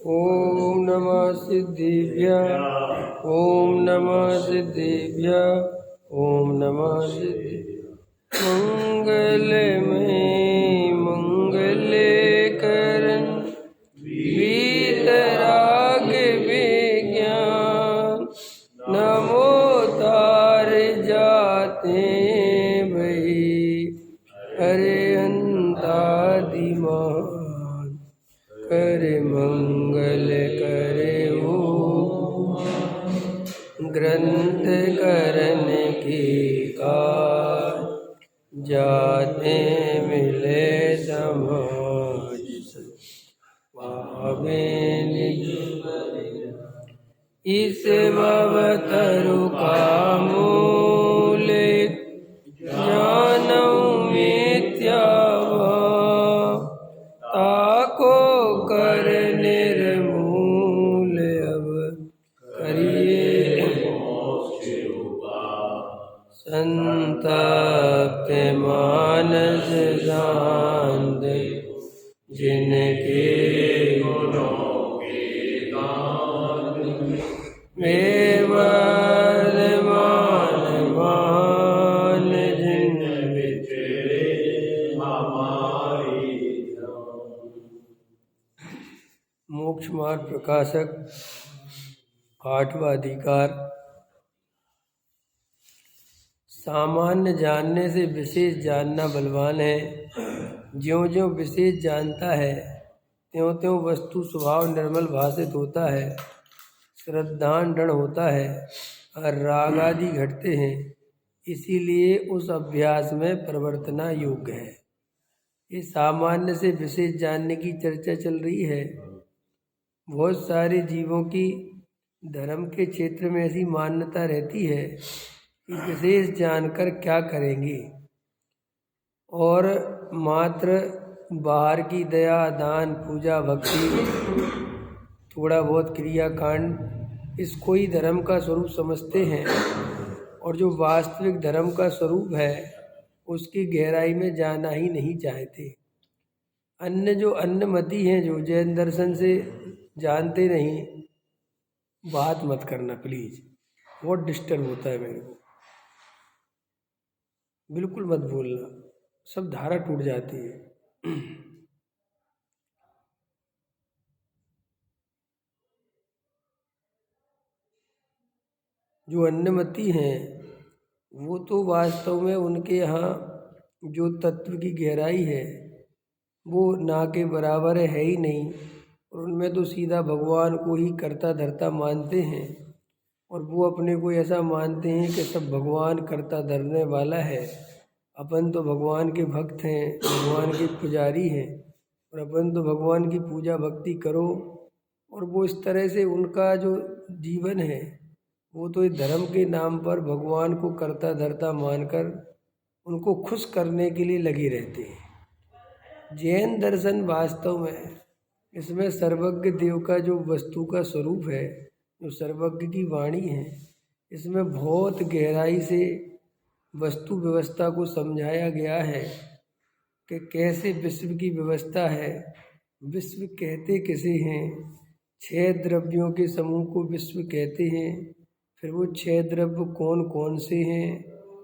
ॐ नमः सिद्धिभ्यः ॐ नमः सिद्धिभ्यः ॐ नमः सिद्धिभ्यः। मंगलमय मंगलकरण वीतराग विज्ञान नमो तार जाते भई हरे अंतादिमान करे मंगल करे हो ग्रंथ करन की कार जाते मिले समाज पावे निज इस भवतरु का मूल ज्ञानौ मिथ्या ताको कर निर्मूल अब करिए संतप्त मानस शांत जिनके गुणों के दान में वर्धमान मान जिन विचरे हमारी मोक्ष मार्ग प्रकाशक 8वां अधिकार। सामान्य जानने से विशेष जानना बलवान है। ज्यों ज्यों विशेष जानता है त्यों त्यों वस्तु स्वभाव निर्मल भाषित होता है, श्रद्धान दृढ़ होता है और राग आदि घटते हैं। इसीलिए उस अभ्यास में प्रवर्तना योग्य है। ये सामान्य से विशेष जानने की चर्चा चल रही है। बहुत सारे जीवों की धर्म के क्षेत्र में ऐसी मान्यता रहती है कि विशेष जानकर क्या करेंगे और मात्र बाहर की दया दान पूजा भक्ति थोड़ा बहुत क्रियाकांड इसको ही धर्म का स्वरूप समझते हैं और जो वास्तविक धर्म का स्वरूप है उसकी गहराई में जाना ही नहीं चाहते। अन्य जो अन्यमती हैं जो जैन दर्शन से जानते नहीं, बात मत करना प्लीज, बहुत डिस्टर्ब होता है मेरे को, बिल्कुल मत बोलना, सब धारा टूट जाती है। जो अन्यमती हैं वो तो वास्तव में उनके यहाँ जो तत्व की गहराई है वो ना के बराबर है ही नहीं, और उनमें तो सीधा भगवान को ही करता धरता मानते हैं और वो अपने को ऐसा मानते हैं कि सब भगवान करता धरने वाला है। अपन तो भगवान के भक्त हैं, भगवान के पुजारी हैं और अपन तो भगवान की पूजा भक्ति करो। और वो इस तरह से उनका जो जीवन है वो तो इस धर्म के नाम पर भगवान को करता धरता मानकर उनको खुश करने के लिए लगे रहते हैं। जैन दर्शन वास्तव में इसमें सर्वज्ञ देव का जो वस्तु का स्वरूप है, जो सर्वज्ञ की वाणी है, इसमें बहुत गहराई से वस्तु व्यवस्था को समझाया गया है कि कैसे विश्व की व्यवस्था है। विश्व कहते किसे हैं? 6 द्रव्यों के समूह को विश्व कहते हैं। फिर वो 6 द्रव्य कौन कौन से हैं,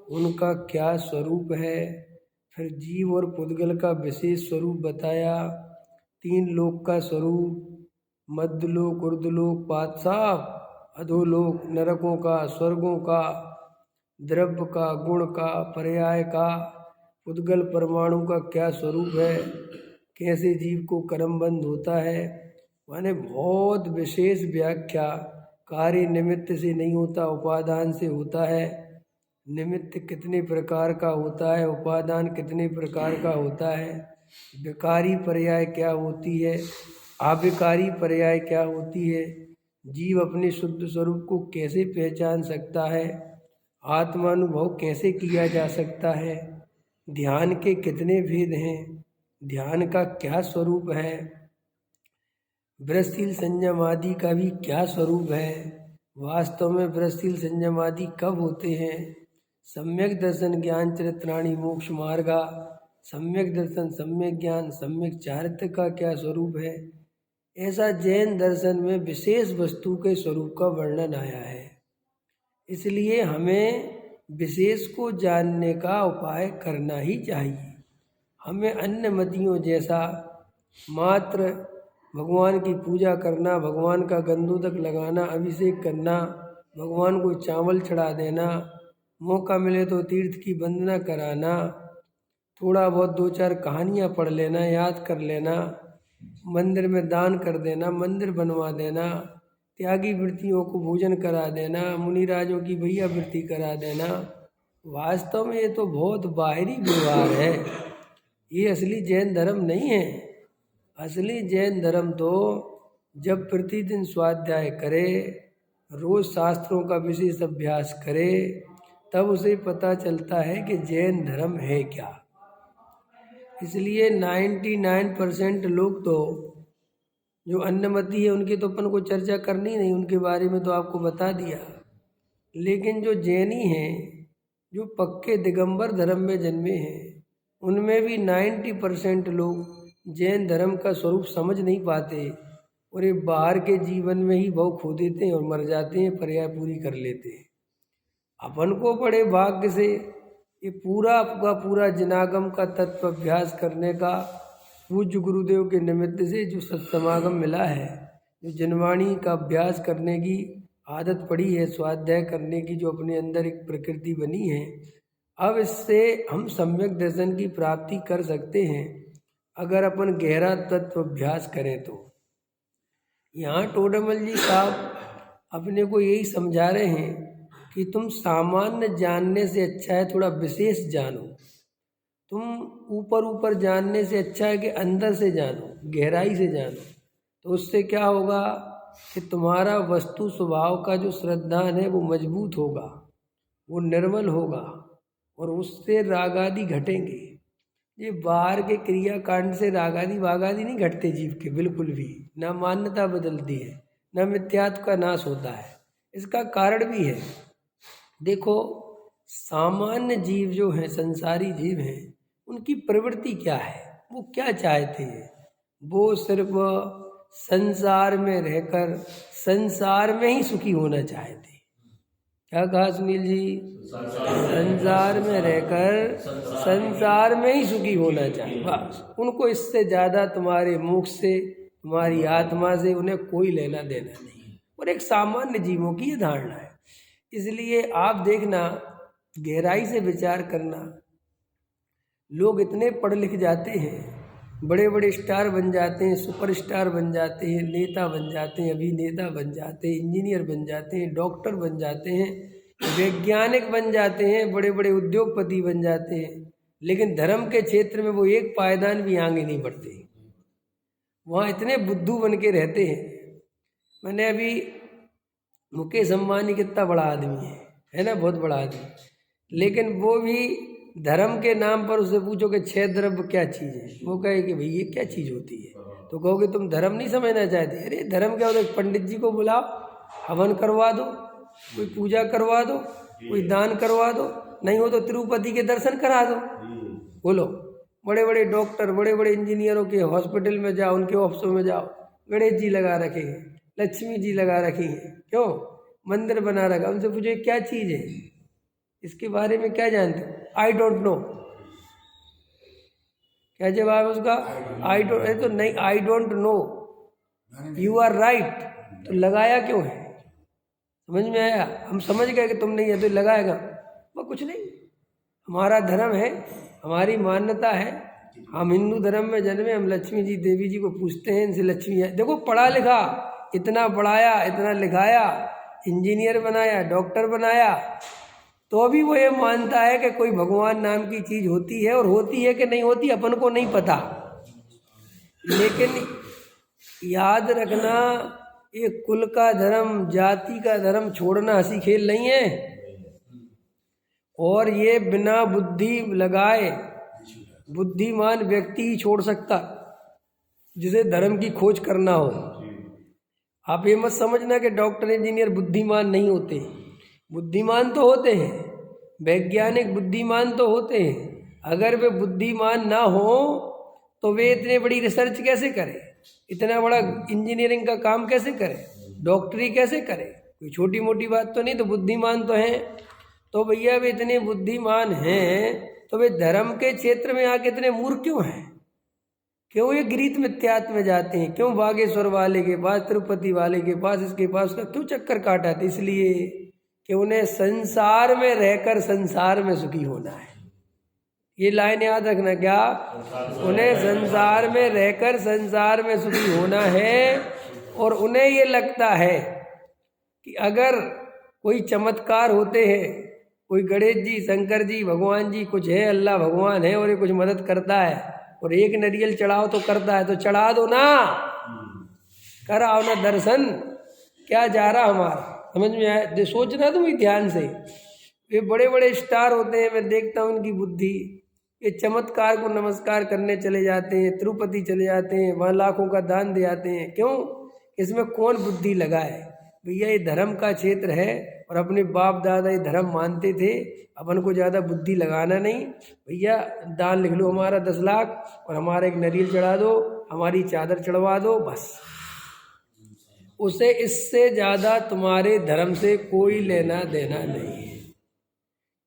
उनका क्या स्वरूप है, फिर जीव और पुद्गल का विशेष स्वरूप बताया, 3 लोक का स्वरूप, मध्यलोक ऊर्ध्वलोक पाताल अधोलोक, नरकों का स्वर्गों का, द्रव्य का गुण का पर्याय का, पुद्गल परमाणु का क्या स्वरूप है, कैसे जीव को कर्मबंध होता है। माने बहुत विशेष व्याख्या। कार्य निमित्त से नहीं होता, उपादान से होता है। निमित्त कितने प्रकार का होता है, उपादान कितने प्रकार का होता है, विकारी पर्याय क्या होती है, अविकारी पर्याय क्या होती है, जीव अपने शुद्ध स्वरूप को कैसे पहचान सकता है, आत्मानुभव कैसे किया जा सकता है, ध्यान के कितने भेद हैं, ध्यान का क्या स्वरूप है, वृषशील संयम आदि का भी क्या स्वरूप है, वास्तव में वृषशील संयम आदि कब होते हैं, सम्यक दर्शन ज्ञान चरित्राणि मोक्ष मार्गा, सम्यक दर्शन सम्यक ज्ञान सम्यक चारित्र का क्या स्वरूप है, ऐसा जैन दर्शन में विशेष वस्तु के स्वरूप का वर्णन आया है। इसलिए हमें विशेष को जानने का उपाय करना ही चाहिए। हमें अन्य मतियों जैसा मात्र भगवान की पूजा करना, भगवान का गंधोदक लगाना, अभिषेक करना, भगवान को चावल चढ़ा देना, मौका मिले तो तीर्थ की वंदना कराना, थोड़ा बहुत 2-4 कहानियाँ पढ़ लेना, याद कर लेना, मंदिर में दान कर देना, मंदिर बनवा देना, त्यागी वृत्तियों को भोजन करा देना, मुनिराजों की भैया वृत्ति करा देना, वास्तव में ये तो बहुत बाहरी व्यवहार है। ये असली जैन धर्म नहीं है। असली जैन धर्म तो जब प्रतिदिन स्वाध्याय करे, रोज शास्त्रों का विशेष अभ्यास करे, तब उसे पता चलता है कि जैन धर्म है क्या। इसलिए 99% लोग तो जो अन्नमति है उनकी तो अपन को चर्चा करनी नहीं, उनके बारे में तो आपको बता दिया। लेकिन जो जैनी हैं, जो पक्के दिगंबर धर्म में जन्मे हैं, उनमें भी 90% लोग जैन धर्म का स्वरूप समझ नहीं पाते और ये बाहर के जीवन में ही भाव खो देते हैं और मर जाते हैं, पर्याय पूरी कर लेते हैं। अपन को बड़े भाग्य से ये पूरा का पूरा जिनागम का तत्व अभ्यास करने का पूज्य गुरुदेव के निमित्त से जो सत्समागम मिला है, जो जनवाणी का अभ्यास करने की आदत पड़ी है, स्वाध्याय करने की जो अपने अंदर एक प्रकृति बनी है, अब इससे हम सम्यक दर्शन की प्राप्ति कर सकते हैं अगर अपन गहरा तत्व अभ्यास करें तो। यहाँ टोडरमल जी साहब अपने को यही समझा रहे हैं कि तुम सामान्य जानने से अच्छा है थोड़ा विशेष जानो। तुम ऊपर ऊपर जानने से अच्छा है कि अंदर से जानो, गहराई से जानो। तो उससे क्या होगा कि तुम्हारा वस्तु स्वभाव का जो श्रद्धान है वो मजबूत होगा, वो निर्मल होगा और उससे रागादि घटेंगे। ये बाहर के क्रियाकांड से रागादि वागादि नहीं घटते जीव के, बिल्कुल भी ना। मान्यता बदलती है, ना मिथ्यात्व का नाश होता है। इसका कारण भी है। देखो, सामान्य जीव जो हैं, संसारी जीव हैं, उनकी प्रवृत्ति क्या है, वो क्या चाहते हैं? वो सिर्फ संसार में रहकर संसार में ही सुखी होना चाहते हैं। क्या कहा सुनील जी? संसार में रहकर संसार में ही सुखी होना चाहिए, बस। उनको इससे ज़्यादा तुम्हारे मोक्ष से, तुम्हारी आत्मा से उन्हें कोई लेना देना नहीं। और एक सामान्य जीवों की ये धारणा है। इसलिए आप देखना, गहराई से विचार करना, लोग इतने पढ़ लिख जाते हैं, बड़े बड़े स्टार बन जाते हैं, सुपरस्टार बन जाते हैं, नेता बन जाते हैं, अभिनेता बन जाते हैं, इंजीनियर बन जाते हैं, डॉक्टर बन जाते हैं, वैज्ञानिक बन जाते हैं, बड़े बड़े उद्योगपति बन जाते हैं, लेकिन धर्म के क्षेत्र में वो एक पायदान भी आगे नहीं बढ़ते। वहाँ इतने बुद्धू बन के रहते हैं। मैंने अभी मुकेश अंबानी कितना बड़ा आदमी है ना, बहुत बड़ा आदमी, लेकिन वो भी धर्म के नाम पर उससे पूछो कि 6 द्रव्य क्या चीज़ है, वो कहे कि भाई ये क्या चीज़ होती है। तो कहोगे तुम धर्म नहीं समझना चाहते। अरे धर्म क्या होता है? पंडित जी को बुलाओ, हवन करवा दो, कोई पूजा करवा दो, कोई दान करवा दो, नहीं हो तो तिरुपति के दर्शन करा दो। बोलो, बड़े बड़े डॉक्टर, बड़े बड़े इंजीनियरों के हॉस्पिटल में जाओ, उनके ऑफिसों में जाओ, गणेश जी लगा रखे हैं, लक्ष्मी जी लगा रखी हैं, क्यों मंदिर बना रखा। उनसे पूछो क्या चीज़ है, इसके बारे में क्या जानते हो? I don't know. क्या जवाब है उसका? I don't. तो नहीं, I don't know, you are right. तो लगाया क्यों है? समझ में आया? हम समझ गए कि तुम नहीं है तो लगाएगा वो कुछ नहीं। हमारा धर्म है, हमारी मान्यता है, हम हिंदू धर्म में जन्मे, हम लक्ष्मी जी देवी जी को पूछते हैं, इनसे लक्ष्मी है। देखो, पढ़ा लिखा, इतना पढ़ाया, इतना लिखाया, इंजीनियर बनाया, डॉक्टर बनाया, तो भी वो ये मानता है कि कोई भगवान नाम की चीज़ होती है, और होती है कि नहीं होती अपन को नहीं पता। लेकिन याद रखना, ये कुल का धर्म, जाति का धर्म छोड़ना हंसी खेल नहीं है। और ये बिना बुद्धि लगाए बुद्धिमान व्यक्ति ही छोड़ सकता, जिसे धर्म की खोज करना हो। आप ये मत समझना कि डॉक्टर इंजीनियर बुद्धिमान नहीं होते। बुद्धिमान तो होते हैं, वैज्ञानिक बुद्धिमान तो होते हैं। अगर वे बुद्धिमान ना हो तो वे इतने बड़ी रिसर्च कैसे करें? इतना बड़ा इंजीनियरिंग का काम कैसे करे, डॉक्टरी कैसे करे, कोई छोटी मोटी बात तो नहीं। तो बुद्धिमान तो हैं। तो भैया वे इतने बुद्धिमान हैं तो वे धर्म के क्षेत्र में आके इतने मूर्ख क्यों हैं? क्यों ये गीत मिथ्यात्व में जाते हैं? क्यों बागेश्वर वाले के पास, तिरुपति वाले के पास, इसके पास, उसका क्यों चक्कर काटा था? इसलिए कि उन्हें संसार में रहकर संसार में सुखी होना है। ये लाइन याद रखना। क्या? उन्हें संसार में रहकर संसार में सुखी होना है। और उन्हें ये लगता है कि अगर कोई चमत्कार होते हैं, कोई गणेश जी, शंकर जी, भगवान जी कुछ है, अल्लाह भगवान है और ये कुछ मदद करता है और एक नरियल चढ़ाओ तो करता है, तो चढ़ा दो ना, कराओ ना दर्शन। क्या जा रहा हमारा, समझ में आया? सोचना तुम ध्यान से। ये बड़े बड़े स्टार होते हैं, मैं देखता हूँ उनकी बुद्धि, ये चमत्कार को नमस्कार करने चले जाते हैं, तिरुपति चले जाते हैं, वहाँ लाखों का दान दे आते हैं। क्यों? इसमें कौन बुद्धि लगाए? भैया ये धर्म का क्षेत्र है और अपने बाप दादा ये धर्म मानते थे, अपन को ज़्यादा बुद्धि लगाना नहीं। भैया दान लिख लो हमारा 10 लाख और हमारा एक नरियल चढ़ा दो, हमारी चादर चढ़वा दो, बस। उसे इससे ज़्यादा तुम्हारे धर्म से कोई लेना देना नहीं है।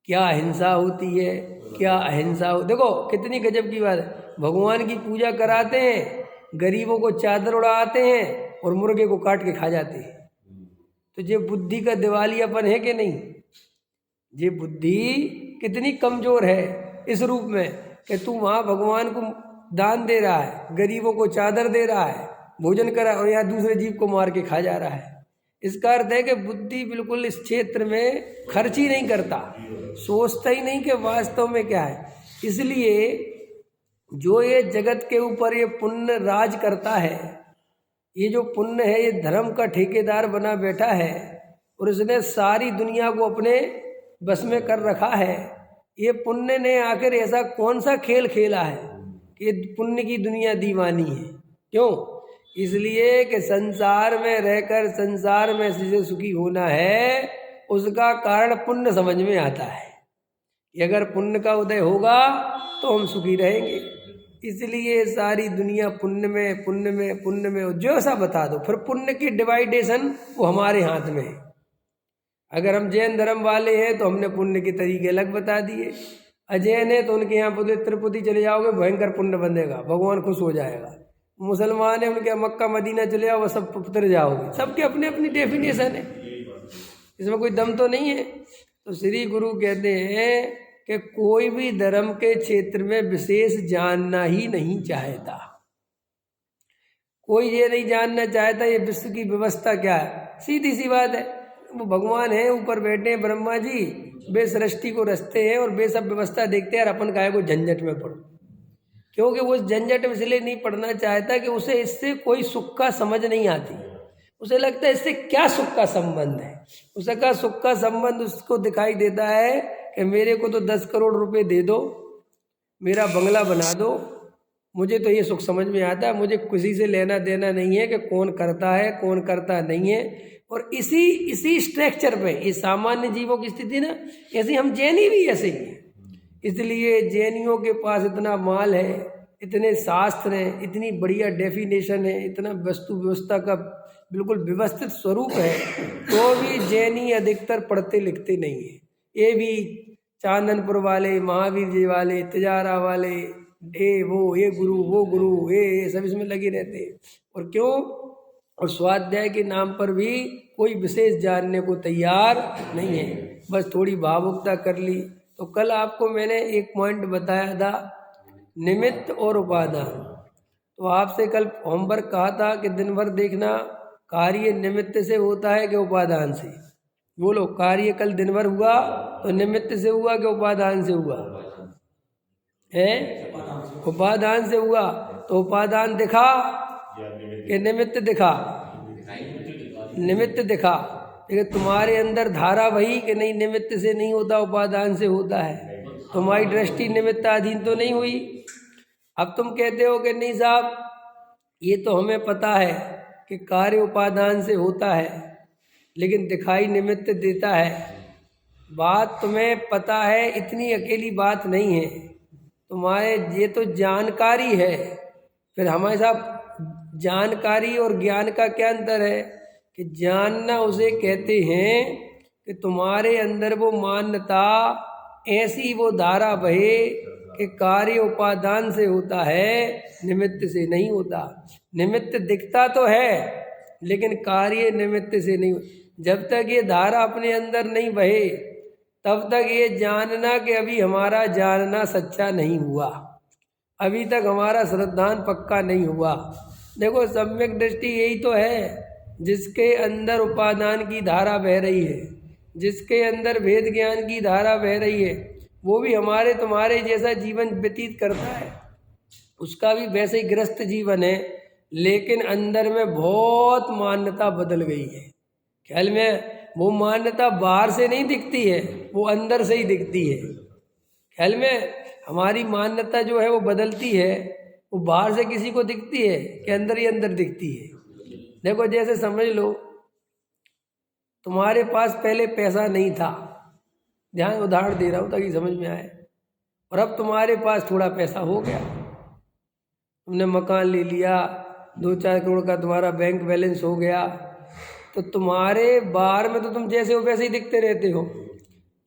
क्या हिंसा होती है, क्या अहिंसा हो। देखो कितनी गजब की बात है। भगवान की पूजा कराते हैं, गरीबों को चादर उड़ाते हैं और मुर्गे को काट के खा जाते हैं। तो ये बुद्धि का दिवालियापन है कि नहीं? ये बुद्धि कितनी कमजोर है इस रूप में कि तू वहाँ भगवान को दान दे रहा है, गरीबों को चादर दे रहा है, भोजन करा, और यहाँ दूसरे जीव को मार के खा जा रहा है। इसका अर्थ है कि बुद्धि बिल्कुल इस क्षेत्र में खर्च ही नहीं करता, सोचता ही नहीं कि वास्तव में क्या है। इसलिए जो ये जगत के ऊपर ये पुण्य राज करता है, ये जो पुण्य है, ये धर्म का ठेकेदार बना बैठा है और उसने सारी दुनिया को अपने बस में कर रखा है। ये पुण्य ने आखिर ऐसा कौन सा खेल खेला है कि पुण्य की दुनिया दीवानी है? क्यों? इसलिए कि संसार में रहकर संसार में जिसे सुखी होना है, उसका कारण पुण्य समझ में आता है कि अगर पुण्य का उदय होगा तो हम सुखी रहेंगे। इसलिए सारी दुनिया पुण्य में पुण्य में पुण्य में, जो सा बता दो। फिर पुण्य की डिवाइडेशन वो हमारे हाथ में है। अगर हम जैन धर्म वाले हैं तो हमने पुण्य के तरीके अलग बता दिए। अजैन है तो उनके यहाँ तिरुपति चले जाओगे, भयंकर पुण्य बनेगा, भगवान खुश हो जाएगा। मुसलमान है, उनके मक्का मदीना चले जाओ, वह सब पुत्र जाओगे। सबके अपने अपनी डेफिनेशन है, इसमें कोई दम तो नहीं है। तो श्री गुरु कहते हैं कि कोई भी धर्म के क्षेत्र में विशेष जानना ही नहीं चाहता। कोई ये नहीं जानना चाहता ये विश्व की व्यवस्था क्या है। सीधी सी बात है, वो भगवान है, ऊपर बैठे हैं ब्रह्मा जी, वे सृष्टि को रचते हैं और वे सब व्यवस्था देखते हैं, और अपन काहे को झंझट में पड़ो। क्योंकि वो झंझट में इसलिए नहीं पड़ना चाहता कि उसे इससे कोई सुख का समझ नहीं आती। उसे लगता है इससे क्या सुख का संबंध है। उसका सुख का संबंध उसको दिखाई देता है कि मेरे को तो 10 करोड़ रुपए दे दो, मेरा बंगला बना दो, मुझे तो ये सुख समझ में आता है। मुझे किसी से लेना देना नहीं है कि कौन करता है कौन करता नहीं है। और इसी स्ट्रक्चर पे ये सामान्य जीवों की स्थिति ना, ऐसे हम जैनी भी ऐसे ही हैं। इसलिए जैनियों के पास इतना माल है, इतने शास्त्र हैं, इतनी बढ़िया डेफिनेशन है, इतना वस्तु व्यवस्था का बिल्कुल व्यवस्थित स्वरूप है, तो भी जैनी अधिकतर पढ़ते लिखते नहीं है। ये भी चांदनपुर वाले, महावीर जी वाले, तिजारा वाले, ये गुरु वो गुरु, ये सब इसमें लगे रहते हैं। और क्यों? और स्वाध्याय के नाम पर भी कोई विशेष जानने को तैयार नहीं है, बस थोड़ी भावुकता कर ली। तो कल आपको मैंने एक पॉइंट बताया था, निमित्त और उपादान। तो आपसे कल होमवर्क कहा था कि दिन भर देखना कार्य निमित्त से होता है कि उपादान से। बोलो, कार्य कल दिन भर हुआ तो निमित्त से हुआ कि उपादान से हुआ है? उपादान से हुआ। तो उपादान दिखा कि निमित्त दिखा? निमित्त दिखा। लेकिन तुम्हारे अंदर धारा वही कि नहीं, निमित्त से नहीं होता, उपादान से होता है। तुम्हारी दृष्टि निमित्ताधीन तो नहीं हुई। अब तुम कहते हो कि नहीं साहब, ये तो हमें पता है कि कार्य उपादान से होता है, लेकिन दिखाई निमित्त देता है। बात तुम्हें पता है, इतनी अकेली बात नहीं है। तुम्हारे ये तो जानकारी है। फिर हमारे साथ जानकारी और ज्ञान का क्या अंतर है कि जानना उसे कहते हैं कि तुम्हारे अंदर वो मान्यता ऐसी वो धारा बहे कि कार्य उपादान से होता है, निमित्त से नहीं होता। निमित्त दिखता तो है लेकिन कार्य निमित्त से नहीं। जब तक ये धारा अपने अंदर नहीं बहे तब तक ये जानना कि अभी हमारा जानना सच्चा नहीं हुआ, अभी तक हमारा श्रद्धान पक्का नहीं हुआ। देखो सम्यक दृष्टि यही तो है, जिसके अंदर उपादान की धारा बह रही है, जिसके अंदर भेद ज्ञान की धारा बह रही है, वो भी हमारे तुम्हारे जैसा जीवन व्यतीत करता है, उसका भी वैसे ही ग्रस्त जीवन है, लेकिन अंदर में बहुत मान्यता बदल गई है। ख्याल में वो मान्यता बाहर से नहीं दिखती है, वो अंदर से ही दिखती है। ख्याल में हमारी मान्यता जो है वो बदलती है, वो बाहर से किसी को दिखती है कि अंदर ही अंदर दिखती है। देखो जैसे समझ लो तुम्हारे पास पहले पैसा नहीं था, ध्यान उदाहरण दे रहा हूँ ताकि समझ में आए, और अब तुम्हारे पास थोड़ा पैसा हो गया, तुमने मकान ले लिया, 2-4 करोड़ का तुम्हारा बैंक बैलेंस हो गया, तो तुम्हारे बाहर में तो तुम जैसे हो वैसे ही दिखते रहते हो,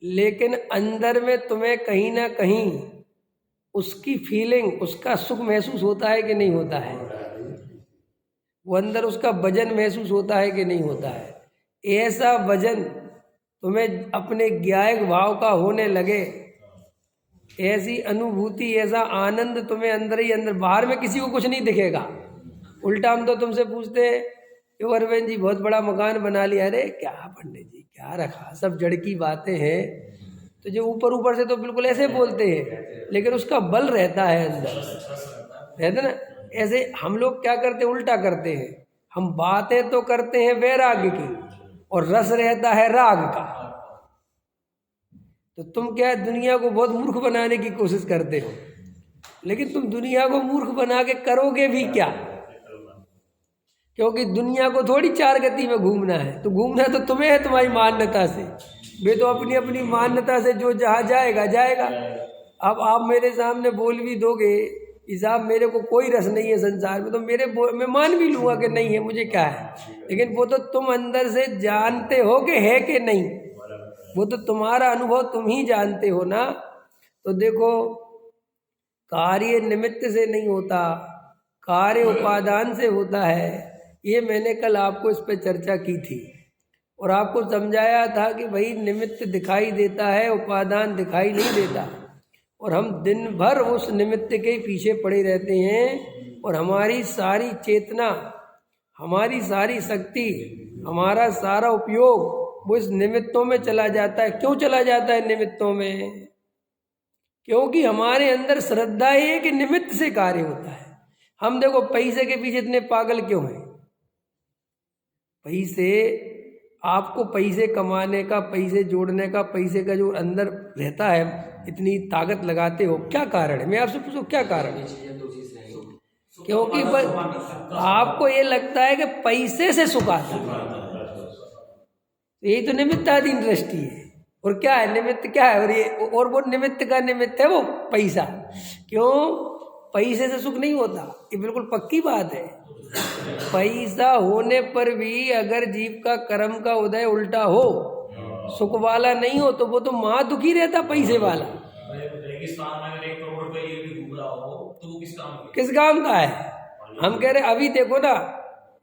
लेकिन अंदर में तुम्हें कहीं ना कहीं उसकी फीलिंग, उसका सुख महसूस होता है कि नहीं होता है? वो अंदर उसका वजन महसूस होता है कि नहीं होता है? ऐसा वजन तुम्हें अपने ज्ञायक भाव का होने लगे, ऐसी अनुभूति, ऐसा आनंद तुम्हें अंदर ही अंदर, बाहर में किसी को कुछ नहीं दिखेगा। उल्टा हम तो तुमसे पूछते हैं कि अरविंद जी बहुत बड़ा मकान बना लिया, अरे क्या पंडित जी क्या रखा, सब जड़ की बातें हैं। तो जो ऊपर ऊपर से तो बिल्कुल ऐसे बोलते हैं, लेकिन उसका बल रहता है अंदर, रहता ना। ऐसे हम लोग क्या करते हैं, उल्टा करते हैं, हम बातें तो करते हैं वैराग्य की और रस रहता है राग का। तो तुम क्या दुनिया को बहुत मूर्ख बनाने की कोशिश करते हो, लेकिन तुम दुनिया को मूर्ख बना के करोगे भी क्या? क्योंकि दुनिया को थोड़ी 4 गति में घूमना है, तो घूमना तो तुम्हें है तुम्हारी मान्यता से। वे तो अपनी अपनी मान्यता से जो जहाँ जाएगा जाएगा। अब आप मेरे सामने बोल भी दोगे कि साहब मेरे को कोई रस नहीं है संसार में, तो मैं मान भी लूँगा कि नहीं है, मुझे क्या है, लेकिन वो तो तुम अंदर से जानते हो कि है कि नहीं, वो तो तुम्हारा अनुभव तुम ही जानते हो ना। तो देखो कार्य निमित्त से नहीं होता, कार्य उपादान से होता है। ये मैंने कल आपको इस पर चर्चा की थी और आपको समझाया था कि भाई निमित्त दिखाई देता है, उपादान दिखाई नहीं देता, और हम दिन भर उस निमित्त के पीछे पड़े रहते हैं, और हमारी सारी चेतना, हमारी सारी शक्ति, हमारा सारा उपयोग वो इस निमित्तों में चला जाता है। क्यों चला जाता है निमित्तों में? क्योंकि हमारे अंदर श्रद्धा है कि निमित्त से कार्य होता है। हम देखो पैसे के पीछे इतने पागल क्यों हैं? पैसे, आपको पैसे कमाने का, पैसे जोड़ने का, पैसे का जो अंदर रहता है, इतनी ताकत लगाते हो, क्या कारण है? मैं आपसे पूछूं क्या कारण है? क्योंकि आपको ये लगता है कि पैसे से सुख आता है, यही तो निमित्ताधीन दृष्टि है। और क्या है निमित्त, क्या है? और वो निमित्त का निमित्त है वो पैसा। क्यों? पैसे से सुख नहीं होता, ये बिल्कुल पक्की बात है। पैसा होने पर भी अगर जीव का कर्म का उदय उल्टा हो, सुख वाला नहीं हो, तो वो तो महा दुखी रहता पैसे वाला। रेगिस्तान में अगर 1 करोड़ रुपए लिए भी घूम रहा हो तो वो किस काम का है? हम कह रहे अभी देखो ना,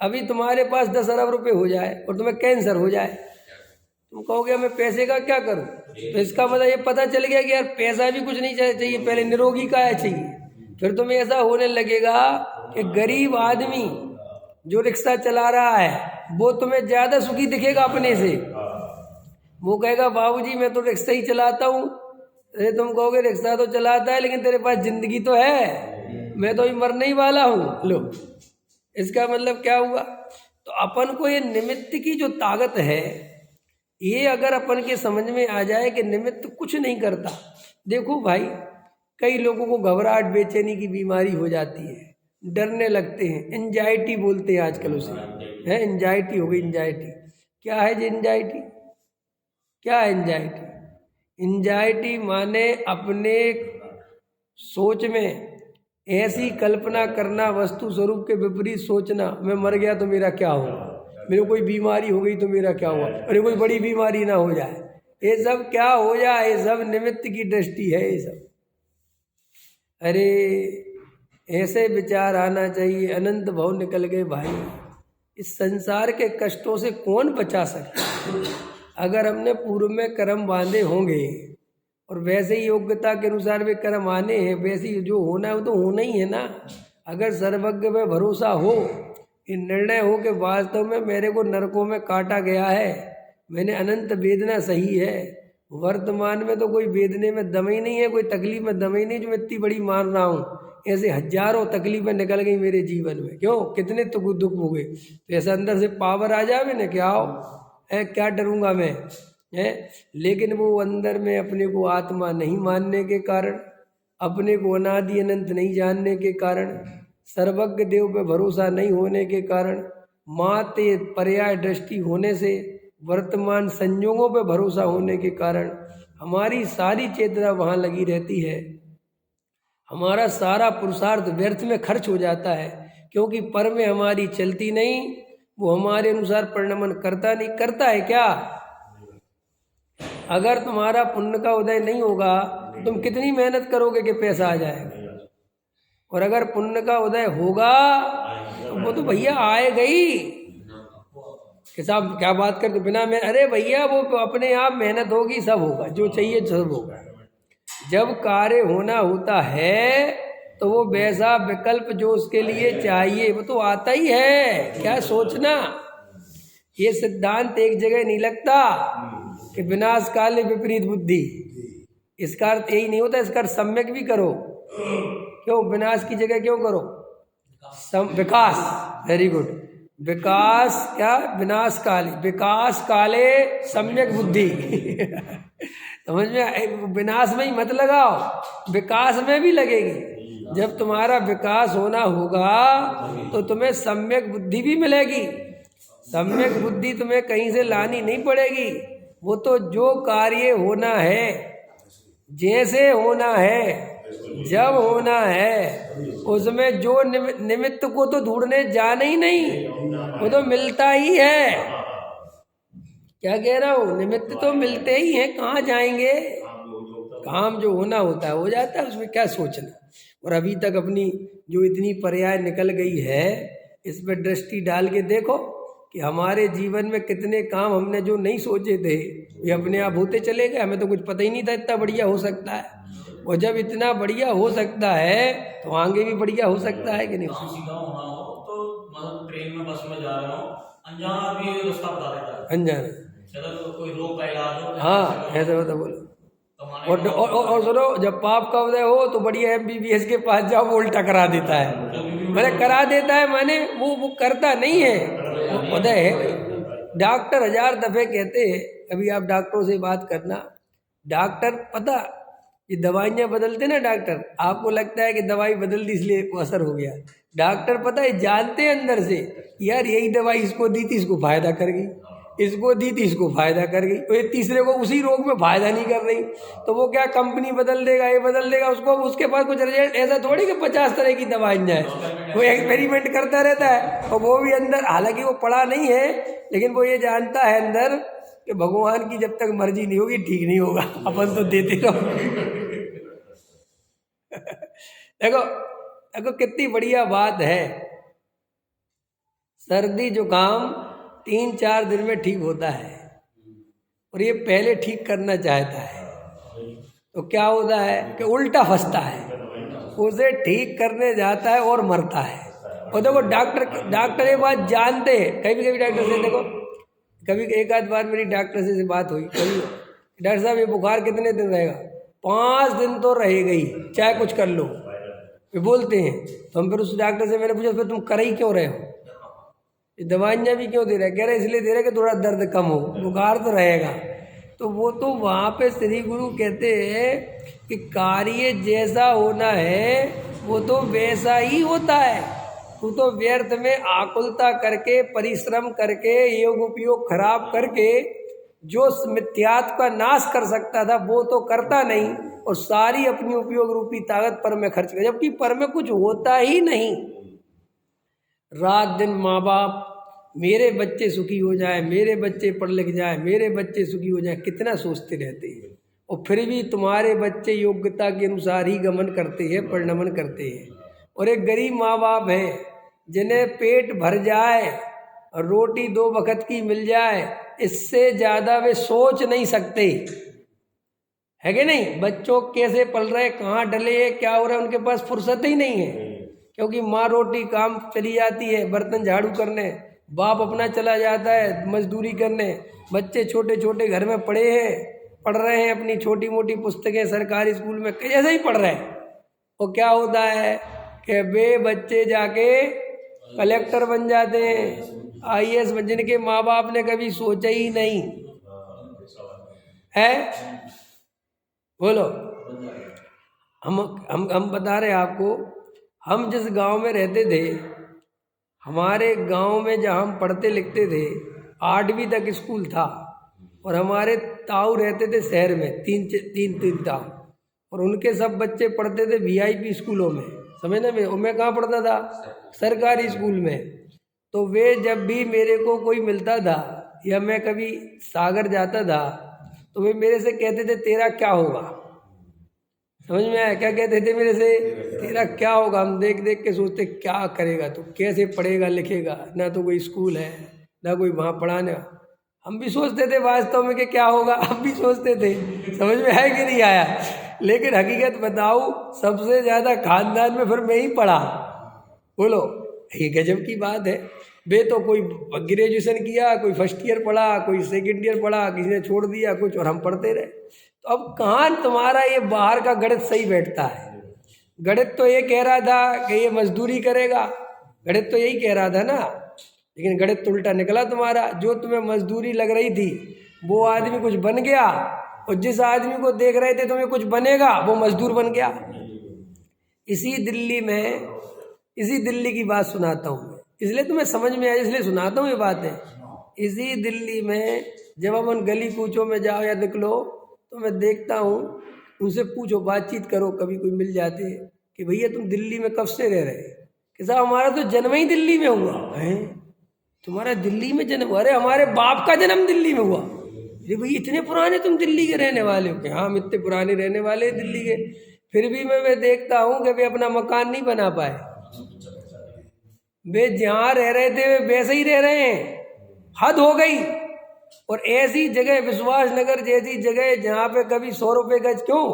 अभी तुम्हारे पास 10 अरब रुपए हो जाए और तुम्हें कैंसर हो जाए, तुम कहोगे मैं पैसे का क्या करूं? तो इसका मतलब ये पता चल गया कि यार पैसा भी कुछ नहीं चाहिए, पहले निरोगी का चाहिए। फिर तुम्हें ऐसा होने लगेगा कि गरीब आदमी जो रिक्शा चला रहा है वो तुम्हें ज्यादा सुखी दिखेगा अपने से। वो कहेगा बाबूजी मैं तो रिक्शा ही चलाता हूँ। अरे तुम कहोगे रिक्शा तो चलाता है लेकिन तेरे पास जिंदगी तो है, मैं तो अभी मरने ही वाला हूँ। लो, इसका मतलब क्या हुआ? तो अपन को ये निमित्त की जो ताकत है, ये अगर अपन के समझ में आ जाए कि निमित्त कुछ नहीं करता। देखो भाई, कई लोगों को घबराहट, बेचैनी की बीमारी हो जाती है, डरने लगते हैं, एंजाइटी बोलते हैं आजकल उसे, है एंजाइटी हो गई। एंजाइटी क्या है? जी एंजाइटी क्या है? एंजाइटी माने अपने सोच में, ऐसी कल्पना करना, वस्तु स्वरूप के विपरीत सोचना, मैं मर गया तो मेरा क्या होगा, मेरे को कोई बीमारी हो गई तो मेरा क्या हुआ, अरे कोई बड़ी बीमारी ना हो जाए, ये सब क्या हो जाए, ये सब निमित्त की दृष्टि है ये सब। अरे ऐसे विचार आना चाहिए। अनंत भाव निकल गए भाई, इस संसार के कष्टों से कौन बचा सकता। अगर हमने पूर्व में कर्म बांधे होंगे और वैसे ही योग्यता के अनुसार वे कर्म आने हैं, वैसे ही जो होना है वो तो होना ही है ना। अगर सर्वज्ञ में भरोसा हो, ये निर्णय हो कि वास्तव में मेरे को नरकों में काटा गया है, मैंने अनंत वेदना सही है, वर्तमान में तो कोई वेदने में दम ही नहीं है, कोई तकलीफ में दम ही नहीं जो मैं इतनी बड़ी मान रहा हूँ। ऐसे हजारों तकलीफें निकल गई मेरे जीवन में, क्यों, कितने तो दुख हो गए। तो ऐसा अंदर से पावर आ जाए ना, क्या हो है, क्या डरूंगा मैं है। लेकिन वो अंदर में अपने को आत्मा नहीं मानने के कारण, अपने को अनादि अनंत नहीं जानने के कारण, सर्वज्ञ देव पे भरोसा नहीं होने के कारण, माते पर्याय दृष्टि होने से, वर्तमान संयोगों पे भरोसा होने के कारण हमारी सारी चेतना वहाँ लगी रहती है। हमारा सारा पुरुषार्थ व्यर्थ में खर्च हो जाता है, क्योंकि पर में हमारी चलती नहीं, वो हमारे अनुसार परिणमन करता नहीं। करता है क्या? अगर तुम्हारा पुण्य का उदय नहीं होगा तो तुम कितनी मेहनत करोगे कि पैसा आ जाएगा, और अगर पुण्य का उदय होगा तो वो तो भैया आएगा ही। कि साहब क्या बात करते बिना में, अरे भैया वो अपने आप मेहनत होगी, सब होगा, जो चाहिए सब होगा। जब कार्य होना होता है तो वो वैसा विकल्प जो उसके लिए चाहिए वो तो आता ही है। क्या सोचना, ये सिद्धांत एक जगह नहीं लगता कि विनाश काल विपरीत बुद्धि, इसका अर्थ यही नहीं होता। इसका अर्थ सम्यक भी करो। क्यों विनाश की जगह क्यों करो विकास? वेरी गुड, विकास क्या, विनाश काले, विकास काले सम्यक बुद्धि समझ में, विनाश में ही मत लगाओ, विकास में भी लगेगी। जब तुम्हारा विकास होना होगा तो तुम्हें सम्यक बुद्धि भी मिलेगी। सम्यक बुद्धि तुम्हें कहीं से लानी नहीं पड़ेगी, वो तो जो कार्य होना है, जैसे होना है, जब होना है, उसमें जो निमित्त को तो ढूंढने जाना ही नहीं, वो तो मिलता ही है। क्या कह रहा हूँ, निमित्त तो मिलते ही हैं, कहाँ जाएंगे। काम जो होना होता है हो जाता है, उसमें क्या सोचना। और अभी तक अपनी जो इतनी पर्याय निकल गई है, इस पर दृष्टि डाल के देखो कि हमारे जीवन में कितने काम हमने जो नहीं सोचे थे ये अपने आप होते चले गए। हमें तो कुछ पता ही नहीं था इतना बढ़िया हो सकता है, और जब इतना बढ़िया हो सकता है तो आगे भी बढ़िया हो सकता है कि नहीं। सीधा होना हो तो मतलब ट्रेन में, बस में जा रहा हो, अनजाना आदमी रास्ता बता देता है, अनजाना, चलो तो कोई रोग का इलाज हो, हाँ ऐसा होता बोलो। और सुनो, जब पाप का उदय हो तो बढ़िया MBBS के पास जाओ, वो उल्टा करा देता है। मैंने करा देता है, माने वो करता नहीं है, वो उदय है। डॉक्टर 1000 दफे कहते हैं, अभी आप डॉक्टरों से बात करना, डॉक्टर पता ये दवाइयाँ बदलते ना डॉक्टर, आपको लगता है कि दवाई बदल दी इसलिए वो असर हो गया। डॉक्टर पता है जानते हैं अंदर से, यार यही दवाई इसको दी थी, इसको फायदा कर गई, इसको दी थी, इसको फायदा कर गई, तो ये तीसरे को उसी रोग में फायदा नहीं कर रही, तो वो क्या कंपनी बदल देगा, ये बदल देगा उसको, उसके पास कुछ रिजल्ट। ऐसा थोड़ी कि 50 तरह की दवाइयाँ हैं, वो एक्सपेरिमेंट करता रहता है। और वो भी अंदर, हालांकि वो पढ़ा नहीं है, लेकिन वो ये जानता है अंदर कि भगवान की जब तक मर्जी नहीं होगी ठीक नहीं होगा, अपन तो देते रहो। देखो देखो कितनी बढ़िया बात है। सर्दी जुकाम 3-4 दिन में ठीक होता है, और ये पहले ठीक करना चाहता है, तो क्या होता है कि उल्टा फंसता है, उसे ठीक करने जाता है और मरता है। और देखो डॉक्टर ये बात जानते हैं, कभी डॉक्टर से देखो, कभी एक आध बार मेरी डॉक्टर से बात हुई, कभी डॉक्टर साहब ये बुखार कितने दिन रहेगा? 5 दिन तो रहेगा ही, चाहे कुछ कर लो, वे बोलते हैं। तो हम फिर उस डॉक्टर से मैंने पूछा, फिर तुम कर ही क्यों रहे हो, ये दवाइयाँ भी क्यों दे रहे? कह रहे इसलिए दे रहे कि थोड़ा दर्द कम हो, बुखार तो रहेगा। तो वो तो वहाँ पे श्री गुरु कहते हैं कि कार्य जैसा होना है वो तो वैसा ही होता है। तू तो व्यर्थ में आकुलता करके, परिश्रम करके, योग उपयोग खराब करके जो मिथ्यात्व का नाश कर सकता था वो तो करता नहीं, और सारी अपनी उपयोग रूपी ताकत पर में खर्च कर, जबकि पर में कुछ होता ही नहीं। रात दिन माँ बाप मेरे बच्चे सुखी हो जाए, मेरे बच्चे पढ़ लिख जाए, मेरे बच्चे सुखी हो जाए, कितना सोचते रहते हैं, और फिर भी तुम्हारे बच्चे योग्यता के अनुसार ही गमन करते हैं, परिणमन करते हैं। और एक गरीब माँ बाप है जिन्हें पेट भर जाए और रोटी 2 वक्त की मिल जाए, इससे ज़्यादा वे सोच नहीं सकते, है कि नहीं। बच्चों कैसे पल रहे, कहाँ डले, क्या हो रहा है, उनके पास फुर्सत ही नहीं है, क्योंकि माँ रोटी काम चली जाती है बर्तन झाड़ू करने, बाप अपना चला जाता है मजदूरी करने, बच्चे छोटे छोटे घर में पढ़े हैं, पढ़ रहे हैं अपनी छोटी मोटी पुस्तकें सरकारी स्कूल में कैसे ही पढ़ रहे हैं। और क्या होता है कि वे बच्चे जाके कलेक्टर बन जाते हैं, IAS, जिनके माँ बाप ने कभी सोचा ही नहीं है। बोलो, हम बता रहे आपको, हम जिस गांव में रहते थे, हमारे गांव में जहाँ हम पढ़ते लिखते थे 8वीं तक स्कूल था, और हमारे ताऊ रहते थे शहर में, तीन ताऊ, और उनके सब बच्चे पढ़ते थे VIP स्कूलों में, समझने में। और मैं कहाँ पढ़ता था, सरकारी स्कूल में। तो वे जब भी मेरे को कोई मिलता था या मैं कभी सागर जाता था, तो वे मेरे से कहते थे तेरा क्या होगा। समझ में आया क्या कहते थे मेरे से, तेरा क्या होगा। हम देख देख के सोचते क्या करेगा तो, कैसे पढ़ेगा लिखेगा, ना तो कोई स्कूल है ना कोई वहाँ पढ़ाने। हम भी सोचते थे वास्तव में कि क्या होगा, हम भी सोचते थे, समझ में आया कि नहीं आया। लेकिन हकीकत बताऊं, सबसे ज़्यादा खानदान में फिर मैं ही पढ़ा। बोलो, ये गजब की बात है। वे तो कोई ग्रेजुएशन किया, कोई फर्स्ट ईयर पढ़ा, कोई सेकंड ईयर पढ़ा, किसी ने छोड़ दिया कुछ, और हम पढ़ते रहे। तो अब कहाँ तुम्हारा ये बाहर का गणित सही बैठता है। गणित तो ये कह रहा था कि ये मजदूरी करेगा, गणित तो यही कह रहा था ना, लेकिन गणित तो उल्टा निकला तुम्हारा। जो तुम्हें मजदूरी लग रही थी वो आदमी कुछ बन गया, और जिस आदमी को देख रहे थे तुम्हें कुछ बनेगा वो मजदूर बन गया। इसी दिल्ली की बात सुनाता हूँ, इसलिए तुम्हें समझ में आया, इसलिए सुनाता हूँ ये बातें। इसी दिल्ली में जब हम गली कूचों में जाओ या निकलो, तो मैं देखता हूँ, उनसे पूछो, बातचीत करो, कभी कोई मिल जाते कि भैया तुम दिल्ली में कब से रह रहे, कि साहब हमारा तो जन्म ही दिल्ली में हुआ है। तुम्हारा दिल्ली में जन्म? अरे हमारे बाप का जन्म दिल्ली में हुआ। अरे भाई इतने पुराने तुम दिल्ली के रहने वाले हो? कि हाँ हम इतने पुराने रहने वाले हैं दिल्ली के। फिर भी मैं देखता हूँ कि वे अपना मकान नहीं बना पाए। वे जहाँ रह रहे थे वे वैसे ही रह रहे हैं, हद हो गई। और ऐसी जगह, विश्वास नगर जैसी जगह, जहाँ पे कभी 100 रुपये गज क्यों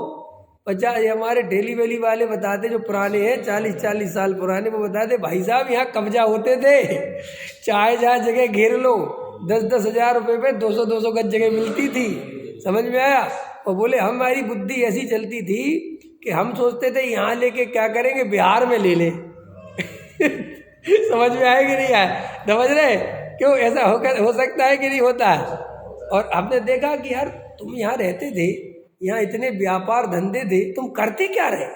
50, हमारे डेली वेली वाले बताते जो पुराने हैं 40-40 साल पुराने, वो बताते भाई साहब यहाँ कब्जा होते थे, चाहे जहाँ जगह घेर लो 10-10 हज़ार रुपये में 200-200 गज जगह मिलती थी। समझ में आया? और बोले हमारी बुद्धि ऐसी चलती थी कि हम सोचते थे यहाँ लेके क्या करेंगे, बिहार में ले लें। समझ में आया कि नहीं आया? समझ रहे क्यों ऐसा हो सकता है कि नहीं होता है? और हमने देखा कि यार तुम यहाँ रहते थे, यहाँ इतने व्यापार धंधे थे, तुम करते क्या रहे?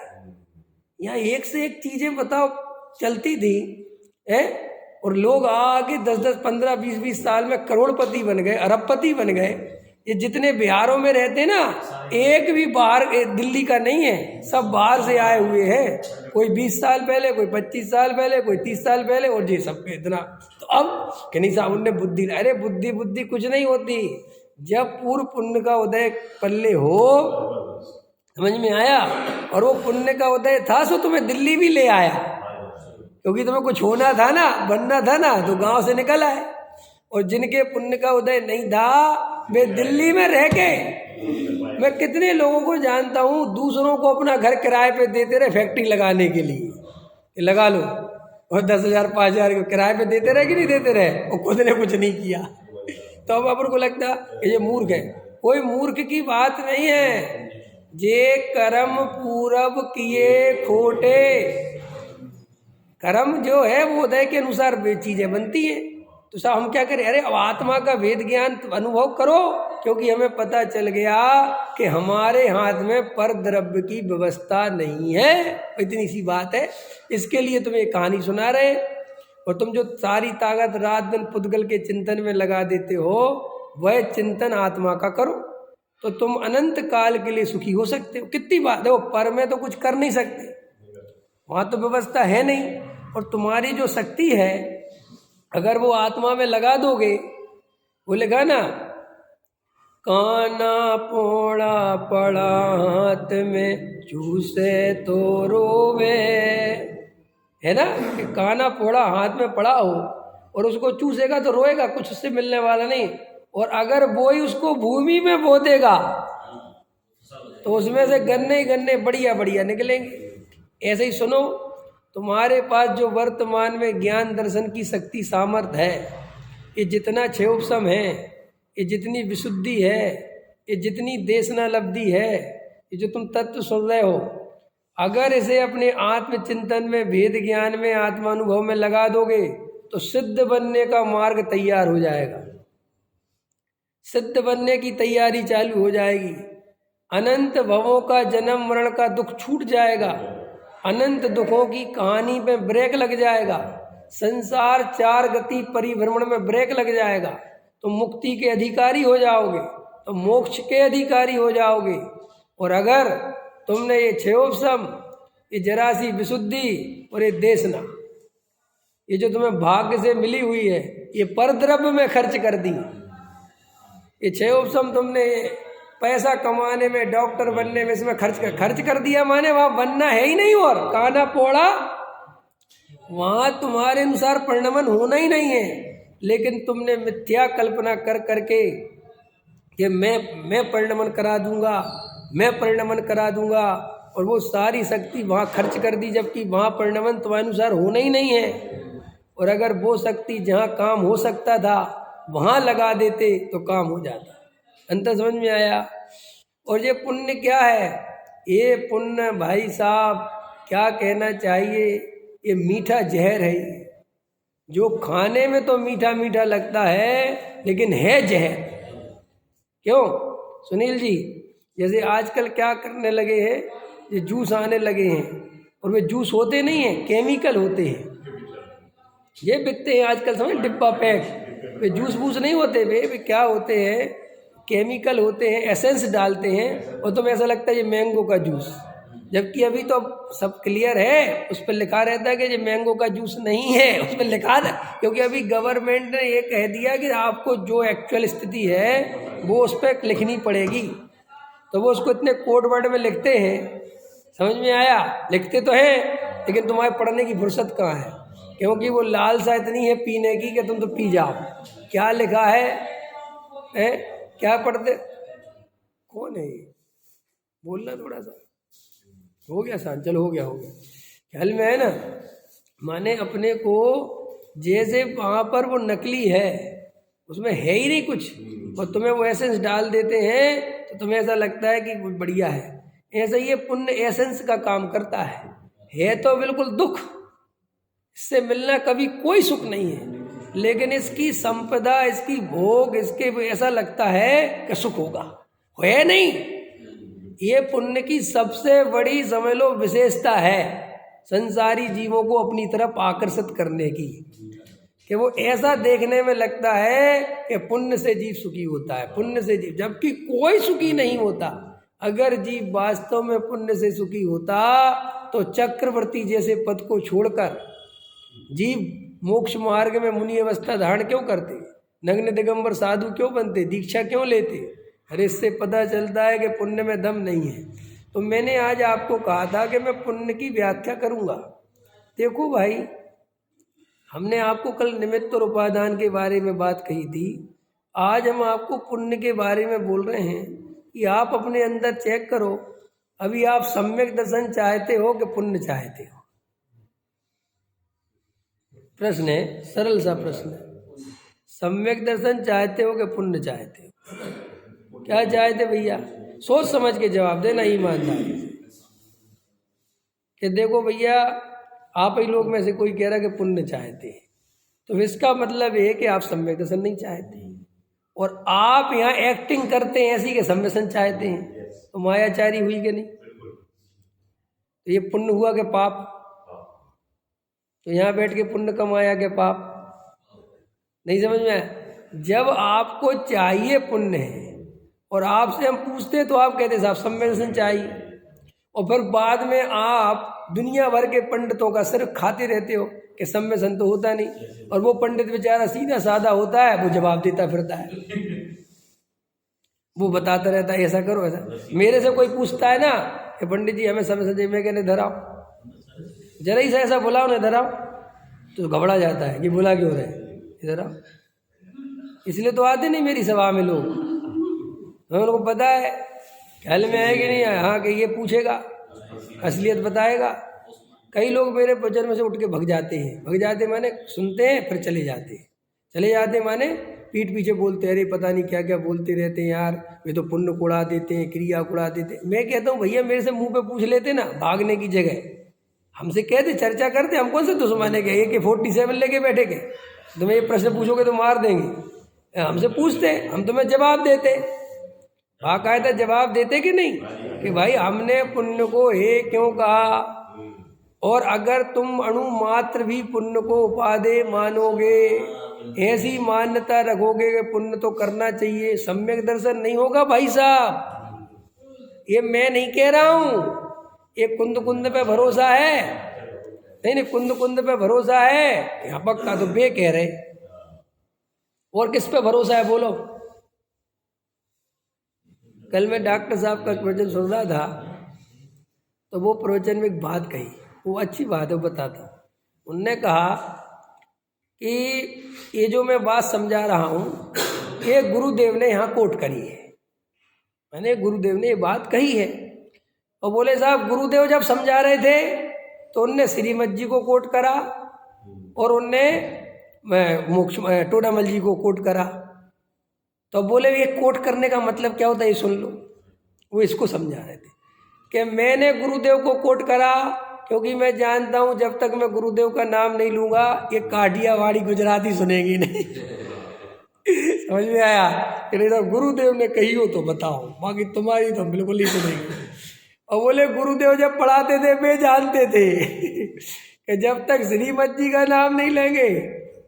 यहाँ एक से एक चीजें बताओ चलती थी है, और लोग आगे 10-10, 15, 20-20 साल में करोड़पति बन गए, अरबपति बन गए। ये जितने बिहारों में रहते ना, एक भी बाहर दिल्ली का नहीं है, सब बाहर से आए हुए हैं। कोई 20 साल पहले, कोई 25 साल पहले, कोई 30 साल पहले, और जी सब इतना। तो अब कि नहीं साहब उनने बुद्धि, अरे बुद्धि कुछ नहीं होती। जब पूर्व पुण्य का उदय पल्ले हो, समझ में आया? और वो पुण्य का उदय था सो तुम्हें दिल्ली भी ले आया, क्योंकि तुम्हें कुछ होना था ना, बनना था ना, तो गांव से निकल आए। और जिनके पुण्य का उदय नहीं था वे दिल्ली में रह के, मैं कितने लोगों को जानता हूँ दूसरों को अपना घर किराए पे देते रहे फैक्ट्री लगाने के लिए, लगा लो, और 10,000 5,000 किराए पे देते रहे कि नहीं देते रहे, और खुद ने कुछ नहीं किया। तो अब अपन को लगता है ये मूर्ख है। कोई मूर्ख की बात नहीं है। जे कर्म पूरब किए खोटे, कर्म जो है वो उदय के अनुसार चीजें बनती हैं। तो साहब हम क्या करें? अरे अब आत्मा का वेद ज्ञान अनुभव करो, क्योंकि हमें पता चल गया कि हमारे हाथ में पर द्रव्य की व्यवस्था नहीं है। इतनी सी बात है। इसके लिए तुम्हें एक कहानी सुना रहे, और तुम जो सारी ताकत रात दिन पुद्गल के चिंतन में लगा देते हो, वह चिंतन आत्मा का करो, तो तुम अनंत काल के लिए सुखी हो सकते हो। कितनी बात, देखो पर में तो कुछ कर नहीं सकते, वहाँ तो व्यवस्था है नहीं, और तुम्हारी जो शक्ति है अगर वो आत्मा में लगा दोगे, वो लिखा ना, काना पोड़ा पड़ा हाथ में चूसे तो रोवे, है ना, कि काना पोड़ा हाथ में पड़ा हो और उसको चूसेगा तो रोएगा, कुछ उससे मिलने वाला नहीं। और अगर वो ही उसको भूमि में बो देगा तो उसमें से गन्ने ही गन्ने बढ़िया बढ़िया निकलेंगे। ऐसे ही सुनो, तुम्हारे पास जो वर्तमान में ज्ञान दर्शन की शक्ति सामर्थ्य है, ये जितना छह उपशम है, ये जितनी विशुद्धि है, ये जितनी देशना लब्धि है, ये जो तुम तत्व सुन रहे हो, अगर इसे अपने आत्मचिंतन में, भेद ज्ञान में, आत्मानुभव में लगा दोगे तो सिद्ध बनने का मार्ग तैयार हो जाएगा, सिद्ध बनने की तैयारी चालू हो जाएगी। अनंत भवों का जन्म मरण का दुख छूट जाएगा, अनंत दुखों की कहानी पे ब्रेक लग जाएगा, संसार चार गति परिभ्रमण में ब्रेक लग जाएगा, तो मुक्ति के अधिकारी हो जाओगे, तो मोक्ष के अधिकारी हो जाओगे। और अगर तुमने ये छेओपशम, ये जरासी विशुद्धि और ये देशना, ये जो तुम्हें भाग्य से मिली हुई है, ये परद्रव्य में खर्च कर दी, ये छेओपशम तुमने पैसा कमाने में, डॉक्टर बनने में, इसमें खर्च कर दिया, माने वहां बनना है ही नहीं, और काना पोड़ा वहां तुम्हारे अनुसार परिणमन होना ही नहीं है। लेकिन तुमने मिथ्या कल्पना कर करके कि मैं परिणमन करा दूंगा, मैं परिणमन करा दूंगा, और वो सारी शक्ति वहाँ खर्च कर दी, जबकि वहाँ परिणमन तुम्हारे अनुसार होना ही नहीं है। और अगर वो शक्ति जहाँ काम हो सकता था वहाँ लगा देते तो काम हो जाता। अंतर समझ में आया? और ये पुण्य क्या है? ये पुण्य भाई साहब क्या कहना चाहिए, ये मीठा जहर है, जो खाने में तो मीठा मीठा लगता है लेकिन है जहर। क्यों सुनील जी? जैसे आजकल क्या करने लगे हैं, ये जूस आने लगे हैं, और वे जूस होते नहीं हैं, केमिकल होते हैं, ये बिकते हैं आजकल, समझ, डिब्बा पैक। वे जूस वूस नहीं होते, वे क्या होते हैं, केमिकल होते हैं, एसेंस डालते हैं, और तुम्हें ऐसा लगता है ये मैंगो का जूस, जबकि अभी तो सब क्लियर है, उस पर लिखा रहता है कि ये मैंगो का जूस नहीं है, उस पर लिखा है, क्योंकि अभी गवर्नमेंट ने ये कह दिया कि आपको जो एक्चुअल स्थिति है वो उस पर लिखनी पड़ेगी, तो वो उसको इतने कोड वर्ड में लिखते हैं। समझ में आया? लिखते तो हैं लेकिन तुम्हारे पढ़ने की फुर्सत कहाँ है, क्योंकि वो लालसा इतनी है पीने की कि तुम तो पी जाओ। क्या लिखा है? क्या पढ़ते? कौन है ये? बोलना थोड़ा सा। हो गया शांत? चलो हो गया ख्याल में है ना? माने अपने को जैसे वहाँ पर वो नकली है, उसमें है ही नहीं कुछ, और तुम्हें वो एसेंस डाल देते हैं तो तुम्हें ऐसा लगता है कि बढ़िया है। ऐसा ये पुण्य एसेंस का काम करता है तो बिल्कुल दुख, इससे मिलना कभी कोई सुख नहीं है, लेकिन इसकी संपदा, इसकी भोग, इसके ऐसा लगता है कि सुख होगा, है नहीं। ये पुण्य की सबसे बड़ी समझ लो विशेषता है, संसारी जीवों को अपनी तरफ आकर्षित करने की, कि वो ऐसा देखने में लगता है कि पुण्य से जीव सुखी होता है, पुण्य से जीव, जबकि कोई सुखी नहीं होता। अगर जीव वास्तव में पुण्य से सुखी होता तो चक्रवर्ती जैसे पद को छोड़कर जीव मोक्ष मार्ग में मुनि अवस्था धारण क्यों करते, नग्न दिगंबर साधु क्यों बनते, दीक्षा क्यों लेते? अरे इससे पता चलता है कि पुण्य में दम नहीं है। तो मैंने आज आपको कहा था कि मैं पुण्य की व्याख्या करूंगा। देखो भाई, हमने आपको कल निमित्त और उपादान के बारे में बात कही थी, आज हम आपको पुण्य के बारे में बोल रहे हैं कि आप अपने अंदर चेक करो, अभी आप सम्यक दर्शन चाहते हो कि पुण्य चाहते हो? प्रश्न है, सरल सा प्रश्न है। सम्यक दर्शन चाहते हो कि पुण्य चाहते हो? क्या चाहते भैया? सोच समझ के जवाब देना ईमानदारी से। कि देखो भैया, आप ही लोग में से कोई कह रहा कि पुण्य चाहते हैं, तो इसका मतलब है कि आप सम्यक दर्शन नहीं चाहते, और आप यहाँ एक्टिंग करते हैं ऐसी कि सम्यक दर्शन चाहते हैं, तो मायाचारी हुई कि नहीं? तो ये पुण्य हुआ कि पाप? तो यहाँ बैठ के पुण्य कमाया के पाप? नहीं समझ में आया? जब आपको चाहिए पुण्य है और आपसे हम पूछते तो आप कहते साहब सम्मेलन चाहिए, और फिर बाद में आप दुनिया भर के पंडितों का सिर्फ खाते रहते हो कि सम्मेलन तो होता नहीं, और वो पंडित बेचारा सीधा साधा होता है, वो जवाब देता फिरता है, वो बताता रहता है ऐसा करो ऐसा। मेरे से कोई पूछता है ना कि पंडित जी हमें सम्मेलन, मैं कहने धराओ, जरा ही से ऐसा बुलाओ उन्हें धराओ, तो घबरा जाता है कि बुला क्यों रहे, इधर आओ। इसलिए तो आते नहीं मेरी सभा में लोग, उनको पता है ख्याल में है कि नहीं है, हाँ कि ये पूछेगा, असलियत बताएगा। कई लोग मेरे प्रवचन में से उठ के भग जाते हैं, भग जाते माने सुनते हैं फिर चले जाते हैं, चले जाते माने पीठ पीछे बोलते, अरे पता नहीं क्या क्या बोलते रहते हैं यार, वे तो पुण्य को उड़ा देते हैं, क्रिया को उड़ा देते हैं। मैं कहता हूँ भैया मेरे से मुंह पे पूछ लेते ना, भागने की जगह हमसे कहते, चर्चा करते, हम कौन से दुश्मन है के AK-47 लेके बैठे के तुम्हें ये प्रश्न पूछोगे तो मार देंगे। हमसे पूछते, हम तुम्हें जवाब देते, बाकायदा जवाब देते कि नहीं कि भाई हमने पुण्य को हे क्यों कहा, और अगर तुम अणु मात्र भी पुण्य को उपादेय मानोगे, ऐसी मान्यता रखोगे कि पुण्य तो करना चाहिए, सम्यक दर्शन नहीं होगा भाई साहब। ये मैं नहीं कह रहा हूँ, ये कुंद कुंद पे भरोसा है, नहीं कुंद कुंद पे भरोसा है, यहाँ पक्का तो बे कह रहे, और किस पे भरोसा है बोलो। कल मैं डॉक्टर साहब का प्रवचन सुन रहा था, तो वो प्रवचन में एक बात कही, वो अच्छी बात है, वो बताता। उनने कहा कि ये जो मैं बात समझा रहा हूँ ये गुरुदेव ने यहाँ कोट करी है, मैंने गुरुदेव ने ये बात कही है। और बोले साहब गुरुदेव जब समझा रहे थे तो उनने श्रीमद जी को कोट करा और उनने टोडामल जी को कोट करा। तो बोले ये कोट करने का मतलब क्या होता है ये सुन लो। वो इसको समझा रहे थे कि मैंने गुरुदेव को कोट करा क्योंकि मैं जानता हूँ जब तक मैं गुरुदेव का नाम नहीं लूँगा ये काठियावाड़ी गुजराती सुनेगी नहीं। समझ में आया कि नहीं साहब गुरुदेव ने कही हो तो बताओ, बाकी तुम्हारी तो बिल्कुल ही सुनेगी। और बोले गुरुदेव जब पढ़ाते थे वे जानते थे कि जब तक श्रीमद जी का नाम नहीं लेंगे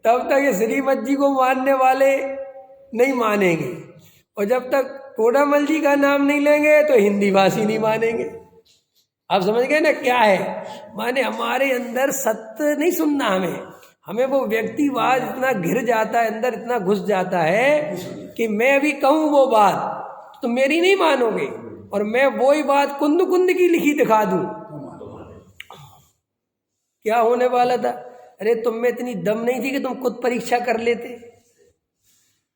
तब तक ये श्रीमद जी को मानने वाले नहीं मानेंगे, और जब तक टोडामल जी का नाम नहीं लेंगे तो हिंदी भाषी नहीं मानेंगे। आप समझ गए ना क्या है, माने हमारे अंदर सत्य नहीं सुनना, हमें वो व्यक्तिवाद इतना घिर जाता है, अंदर इतना घुस जाता है कि मैं भी कहूँ वो बात तो मेरी नहीं मानोगे, और मैं वही बात कुंद कुंद की लिखी दिखा दूं, क्या होने वाला था। अरे तुम में इतनी दम नहीं थी कि तुम खुद परीक्षा कर लेते।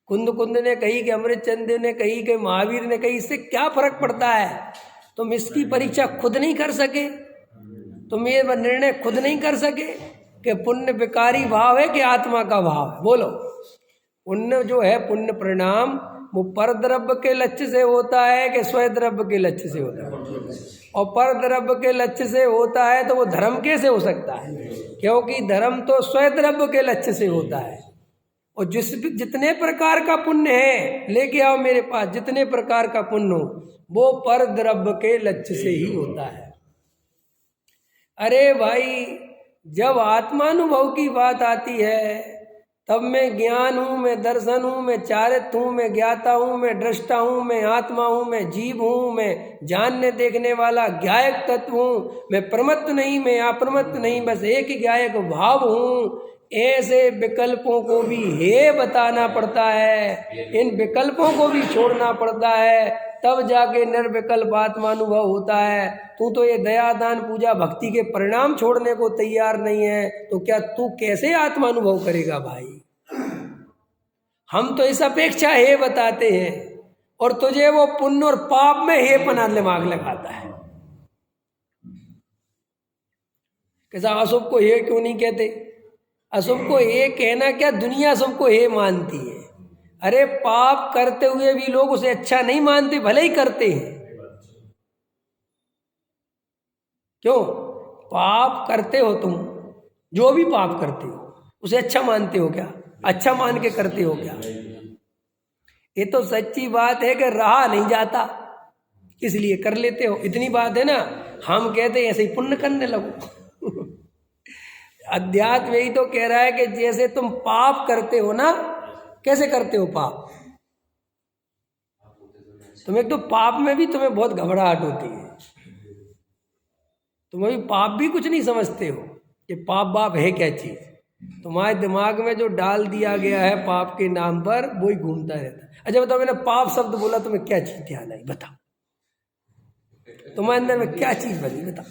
कुंद कुंद ने कही कि अमृतचंद ने कही कि महावीर ने कही, इससे क्या फर्क पड़ता है। तुम इसकी परीक्षा खुद नहीं कर सके, तुम ये निर्णय खुद नहीं कर सके कि पुण्य विकारी भाव है कि आत्मा का भाव है। बोलो पुण्य जो है पुण्य परिणाम वो पर द्रव्य के लक्ष्य से होता है कि स्वय द्रव्य के लक्ष्य से होता है, और पर द्रव्य के लक्ष्य से होता है तो वो धर्म कैसे हो सकता है, क्योंकि धर्म तो स्वय द्रव्य के लक्ष्य से होता है। और जितने प्रकार का पुण्य है लेके आओ मेरे पास, जितने प्रकार का पुण्य हो वो पर द्रव्य के लक्ष्य से ही होता है। अरे भाई जब आत्मानुभव की बात आती है तब मैं ज्ञान हूँ, मैं दर्शन हूँ, मैं चारित्र हूँ, मैं ज्ञाता हूँ, मैं दृष्टा हूँ, मैं आत्मा हूँ, मैं जीव हूँ, मैं जानने देखने वाला ज्ञायक तत्व हूँ, मैं प्रमत्त नहीं, मैं अप्रमत्त नहीं, बस एक ज्ञायक भाव हूँ। ऐसे विकल्पों को भी हे बताना पड़ता है, इन विकल्पों को भी छोड़ना पड़ता है, तब जाके निर्विकल्प आत्मानुभव होता है। तू तो ये दया दान पूजा भक्ति के परिणाम छोड़ने को तैयार नहीं है, तो क्या तू कैसे आत्मानुभव करेगा भाई। हम तो इस अपेक्षा हे बताते हैं और तुझे वो पुण्य और पाप में हे पना दिमाग लगाता है। कैसा अशुभ को हे क्यों नहीं कहते, अशुभ को हे कहना क्या, दुनिया सबको हे मानती है। अरे पाप करते हुए भी लोग उसे अच्छा नहीं मानते, भले ही करते हैं। क्यों पाप करते हो तुम, जो भी पाप करते हो उसे अच्छा मानते हो क्या, अच्छा मान के करते हो क्या। ये तो सच्ची बात है कि रहा नहीं जाता इसलिए कर लेते हो, इतनी बात है ना। हम कहते हैं ऐसे ही पुण्य करने लगो। अध्यात्म यही तो कह रहा है कि जैसे तुम पाप करते हो ना कैसे करते हो पाप? तुम एक तो पाप में भी तुम्हें बहुत घबराहट होती है, तुम अभी पाप भी कुछ नहीं समझते हो कि पाप बाप है क्या चीज़। तुम्हारे दिमाग में जो डाल दिया गया है पाप के नाम पर वही घूमता रहता है। अच्छा बताओ, मैंने पाप शब्द बोला तुम्हें क्या चीज़ ध्यान आई? बताओ, तुम्हारे अंदर में क्या चीज़ बनी? बताओ,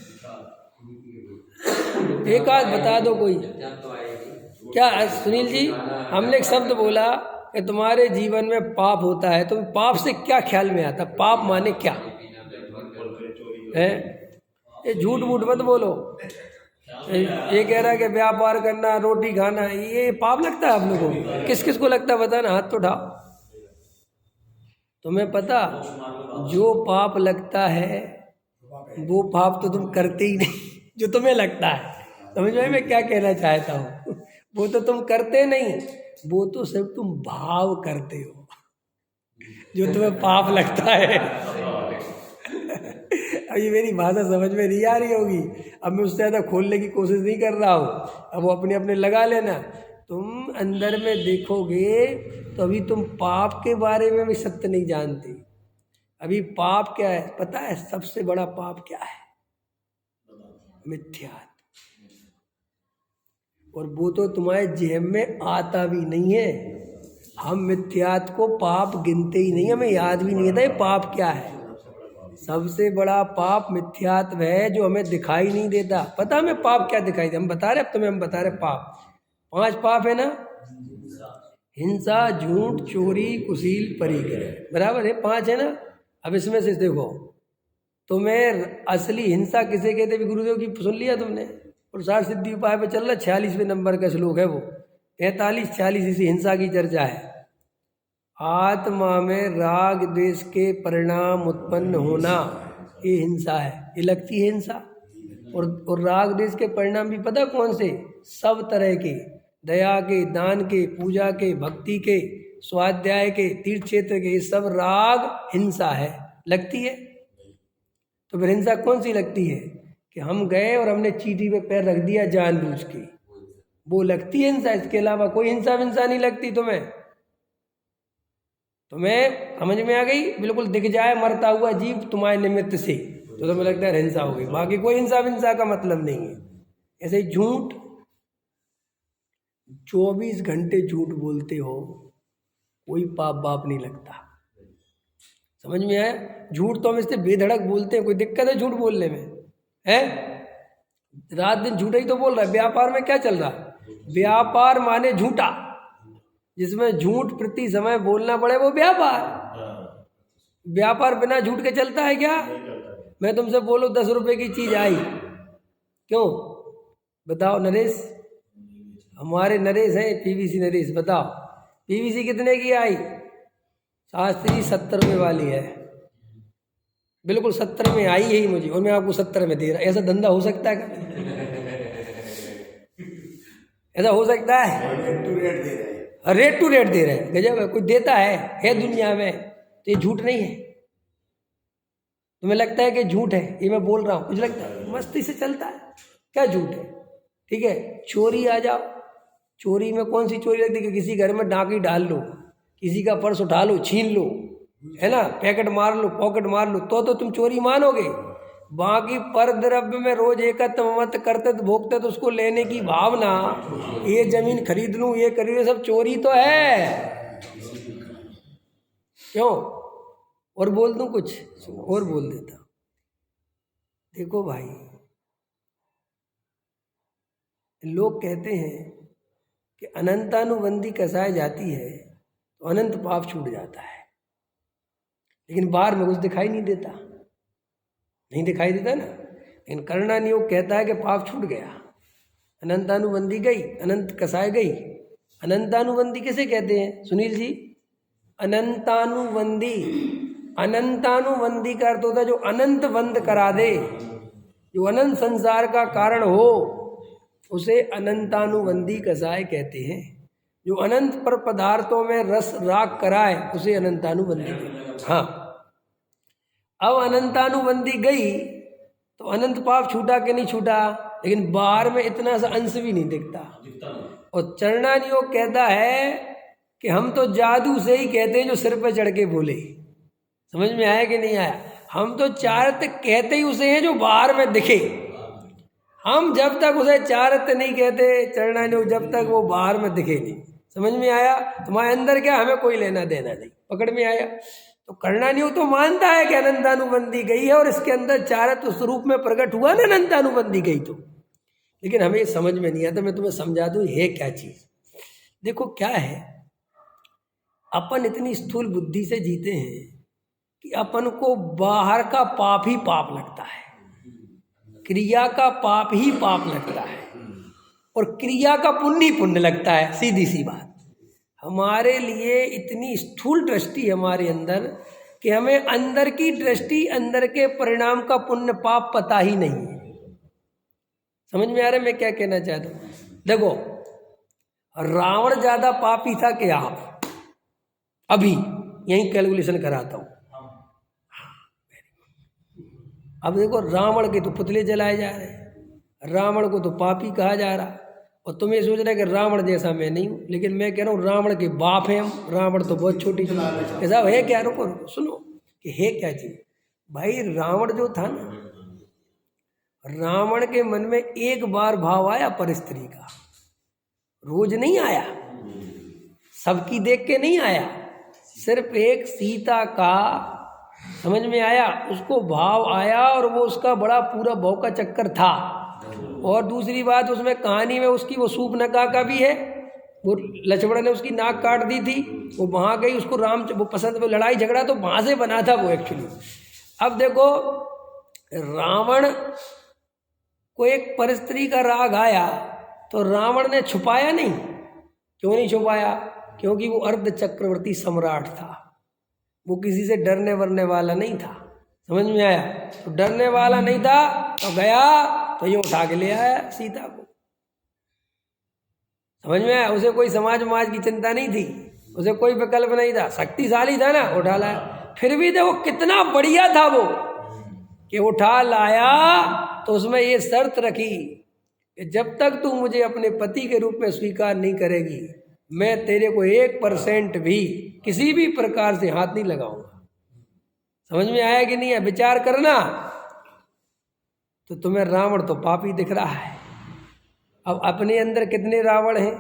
एक आध बता दो कोई। क्या सुनील जी, हमने एक शब्द बोला कि तुम्हारे जीवन में पाप होता है, तो पाप से क्या ख्याल में आता? पाप माने क्या है? ये झूठ मूठ मत बोलो। ये कह रहा है कि व्यापार करना, रोटी खाना, ये पाप लगता है आप लोगों को? किस किस को लगता है बताना, हाथ तो उठाओ। तुम्हें पता जो पाप लगता है वो पाप तो तुम करते ही नहीं जो तुम्हें लगता है। समझ में मैं क्या कहना चाहता हूँ? वो तो तुम करते नहीं, वो तो सिर्फ तुम भाव करते हो जो तुम्हें पाप लगता है। अब ये मेरी भाषा समझ में नहीं आ रही होगी, अब मैं उससे ज़्यादा खोलने की कोशिश नहीं कर रहा हूँ, अब वो अपने अपने लगा लेना। तुम अंदर में देखोगे तो अभी तुम पाप के बारे में भी सत्य नहीं जानते। अभी पाप क्या है पता है? सबसे बड़ा पाप क्या है? मिथ्यात्व। और वो तो तुम्हारे जेब में आता भी नहीं है। हम मिथ्यात्व को पाप गिनते ही नहीं, हमें याद भी नहीं आता ये पाप क्या है। सबसे बड़ा पाप मिथ्यात्व है जो हमें दिखाई नहीं देता। पता हमें पाप क्या दिखाई दे? हम बता रहे, अब तुम्हें हम बता रहे पाप 5 पाप है ना? हिंसा, झूठ, चोरी, कुशील, परिग्रह, बराबर है 5 है ना? अब इसमें से देखो, तुम्हें असली हिंसा किसे कहते भी गुरुदेव की सुन लिया तुमने? पुरुषार्थ सिद्धि उपाय पे चल रहा 46वें नंबर का श्लोक है वो, 43-46 इसी हिंसा की चर्चा है। आत्मा में राग द्वेष के परिणाम उत्पन्न होना, ये हिंसा है, ये लगती है हिंसा। और राग द्वेष के परिणाम भी पता कौन से? सब तरह के, दया के, दान के, पूजा के, भक्ति के, स्वाध्याय के, तीर्थ क्षेत्र के, ये सब राग हिंसा है। लगती है? तो फिर हिंसा कौन सी लगती है? कि हम गए और हमने चीटी पे पैर रख दिया जानबूझ के, वो लगती है हिंसा। इसके अलावा कोई हिंसा विंसा नहीं लगती तुम्हें। तुम्हें समझ में आ गई? बिल्कुल दिख जाए मरता हुआ जीव तुम्हारे निमित्त से तो तुम्हें लगता है हिंसा हो गई, बाकी कोई हिंसा विंसा का मतलब नहीं है। ऐसे ही झूठ, 24 घंटे झूठ बोलते हो, कोई पाप बाप नहीं लगता। समझ में आया? झूठ तो हम इससे बेधड़क बोलते हैं, कोई दिक्कत है झूठ बोलने में? है रात दिन झूठा ही तो बोल रहा है। व्यापार में क्या चल रहा है? व्यापार माने झूठा, जिसमें झूठ प्रति समय बोलना पड़े वो व्यापार। व्यापार बिना झूठ के चलता है क्या? मैं तुमसे बोलूं 10 रुपए की चीज आई, क्यों बताओ नरेश? हमारे नरेश हैं, पीवीसी नरेश, बताओ पीवीसी कितने की आई? शास्त्री 70 रुपये वाली है, बिल्कुल 70 में आई है मुझे, और मैं आपको 70 में दे रहा। ऐसा धंधा हो सकता है क्या? ऐसा हो सकता है? रेट टू रेट दे रहे हैं, गजब है। कोई देता है दुनिया में? तो ये झूठ नहीं है। तुम्हें लगता है कि झूठ है ये मैं बोल रहा हूँ? मुझे लगता है मस्ती से चलता है, क्या झूठ है? ठीक है, चोरी आ जाओ, चोरी में कौन सी चोरी लगती है कि किसी घर में डाकी डाल लो, किसी का पर्स उठा लो, छीन लो, है ना, पैकेट मार लो, पॉकेट मार लो, तो तुम चोरी मानोगे। बाकी पर द्रव्य में रोज एकत्र मत करते तो भोगते तो उसको लेने की भावना, ये जमीन खरीद लूं, ये खरीद, सब चोरी तो है। क्यों? और बोल दूं कुछ और बोल देता। देखो भाई, लोग कहते हैं कि अनंतानुबंधी कसाई जाती है तो अनंत पाप छूट जाता है, लेकिन बाहर में कुछ दिखाई नहीं देता, नहीं दिखाई देता ना। लेकिन करना नियोग कहता है कि पाप छूट गया, अनंतानुबंधी गई, अनंत कसाय गई। अनंतानुबंधी किसे कहते हैं सुनील जी? अनंतानुबंधी, अनंतानुबंधी का अर्थ होता है जो अनंत बंद करा दे, जो अनंत संसार का कारण हो, उसे अनंतानुबंधी कसाय कहते हैं। जो अनंत पर पदार्थों में रस राग कराए उसे अनंतानुबंधी कहते हैं। हाँ, अब अनंतानुबंधी गई तो अनंत पाप छूटा कि नहीं छूटा? लेकिन बाहर में इतना सा अंश भी नहीं दिखता। और चरणान योग कहता है कि हम तो जादू से ही कहते हैं जो सिर पे चढ़ के बोले। समझ में आया कि नहीं आया? हम तो चारित्र कहते ही उसे हैं जो बाहर में दिखे। हम जब तक उसे चारित्र नहीं कहते, चढ़ना नहीं, जब तक वो बाहर में दिखे नहीं। समझ में आया? तुम्हारे अंदर क्या, हमें कोई लेना देना नहीं। पकड़ में आया? तो करना नहीं हो तो मानता है कि अनंतानुबंधी गई है और इसके अंदर चारित्र स्वरूप में प्रकट हुआ ना अनंतानुबंधी गई तो। लेकिन हमें समझ में नहीं आता। मैं तुम्हें समझा दूं है क्या चीज। देखो क्या है, अपन इतनी स्थूल बुद्धि से जीते हैं कि अपन को बाहर का पाप ही पाप लगता है, क्रिया का पाप ही पाप लगता है और क्रिया का पुण्य ही पुण्य लगता है। सीधी सी बात। हमारे लिए इतनी स्थूल दृष्टि हमारे अंदर कि हमें अंदर की दृष्टि, अंदर के परिणाम का पुण्य पाप पता ही नहीं है। समझ में आ रहा है मैं क्या कहना चाहता हूँ? देखो, रावण ज्यादा पापी था कि आप? अभी यही कैलकुलेशन कराता हूँ। अब देखो, रावण के तो पुतले जलाए जा रहे हैं, रावण को तो पापी कहा जा रहा, और तुम ये सोच रहे कि रावण जैसा मैं नहीं हूँ। लेकिन मैं कह रहा हूँ रावण के बाप हैं हम। रावण तो बहुत छोटी चीज ऐसा है क्या? रुको सुनो कि है क्या चीज। भाई रावण जो था ना, रावण के मन में एक बार भाव आया पर स्त्री का, रोज नहीं आया, सबकी देख के नहीं आया, सिर्फ एक सीता का। समझ में आया? उसको भाव आया और वो उसका बड़ा पूरा भाव का चक्कर था। और दूसरी बात, उसमें कहानी में उसकी वो सूर्पनखा का भी है। वो लक्ष्मण ने उसकी नाक काट दी थी, वो वहाँ गई, उसको राम वो पसंद, वो लड़ाई झगड़ा तो वहाँ से बना था वो एक्चुअली। अब देखो, रावण को एक परस्त्री का राग आया तो रावण ने छुपाया नहीं। क्यों नहीं छुपाया? क्योंकि वो अर्ध चक्रवर्ती सम्राट था, वो किसी से डरने वरने वाला नहीं था। समझ में आया? तो डरने वाला नहीं था तो गया तो यूं उठा के ले आया सीता को। समझ में आया? उसे कोई समाज की चिंता नहीं थी, उसे कोई विकल्प नहीं था, शक्तिशाली था ना, उठा लाया। फिर भी देखो कितना बढ़िया था वो कि उठा लाया। तो उसमें ये शर्त रखी कि जब तक तू मुझे अपने पति के रूप में स्वीकार नहीं करेगी, मैं तेरे को 1% भी किसी भी प्रकार से हाथ नहीं लगाऊंगा। समझ में आया कि नहीं है? विचार करना। तो तुम्हें रावण तो पापी दिख रहा है। अब अपने अंदर कितने रावण हैं?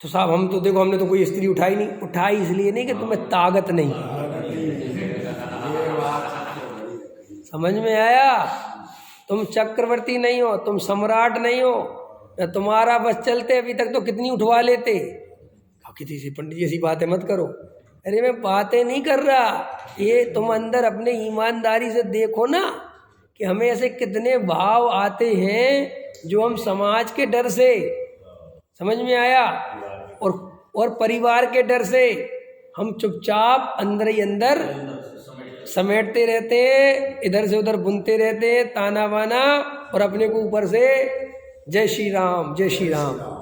तो साहब हम तो देखो, हमने तो कोई स्त्री उठाई नहीं। उठाई इसलिए नहीं कि तुम्हें ताकत नहीं है। समझ में आया? तुम चक्रवर्ती नहीं हो, तुम सम्राट नहीं हो। या तुम्हारा बस चलते अभी तक तो कितनी उठवा लेते। किसी से पंडित जी ऐसी बातें मत करो। अरे मैं बातें नहीं कर रहा, ये तुम अंदर अपने ईमानदारी से देखो ना कि हमें ऐसे कितने भाव आते हैं जो हम समाज के डर से, समझ में आया, और परिवार के डर से हम चुपचाप अंदर ही अंदर समेटते रहते हैं, इधर से उधर बुनते रहते हैं ताना बाना, और अपने को ऊपर से जय श्री राम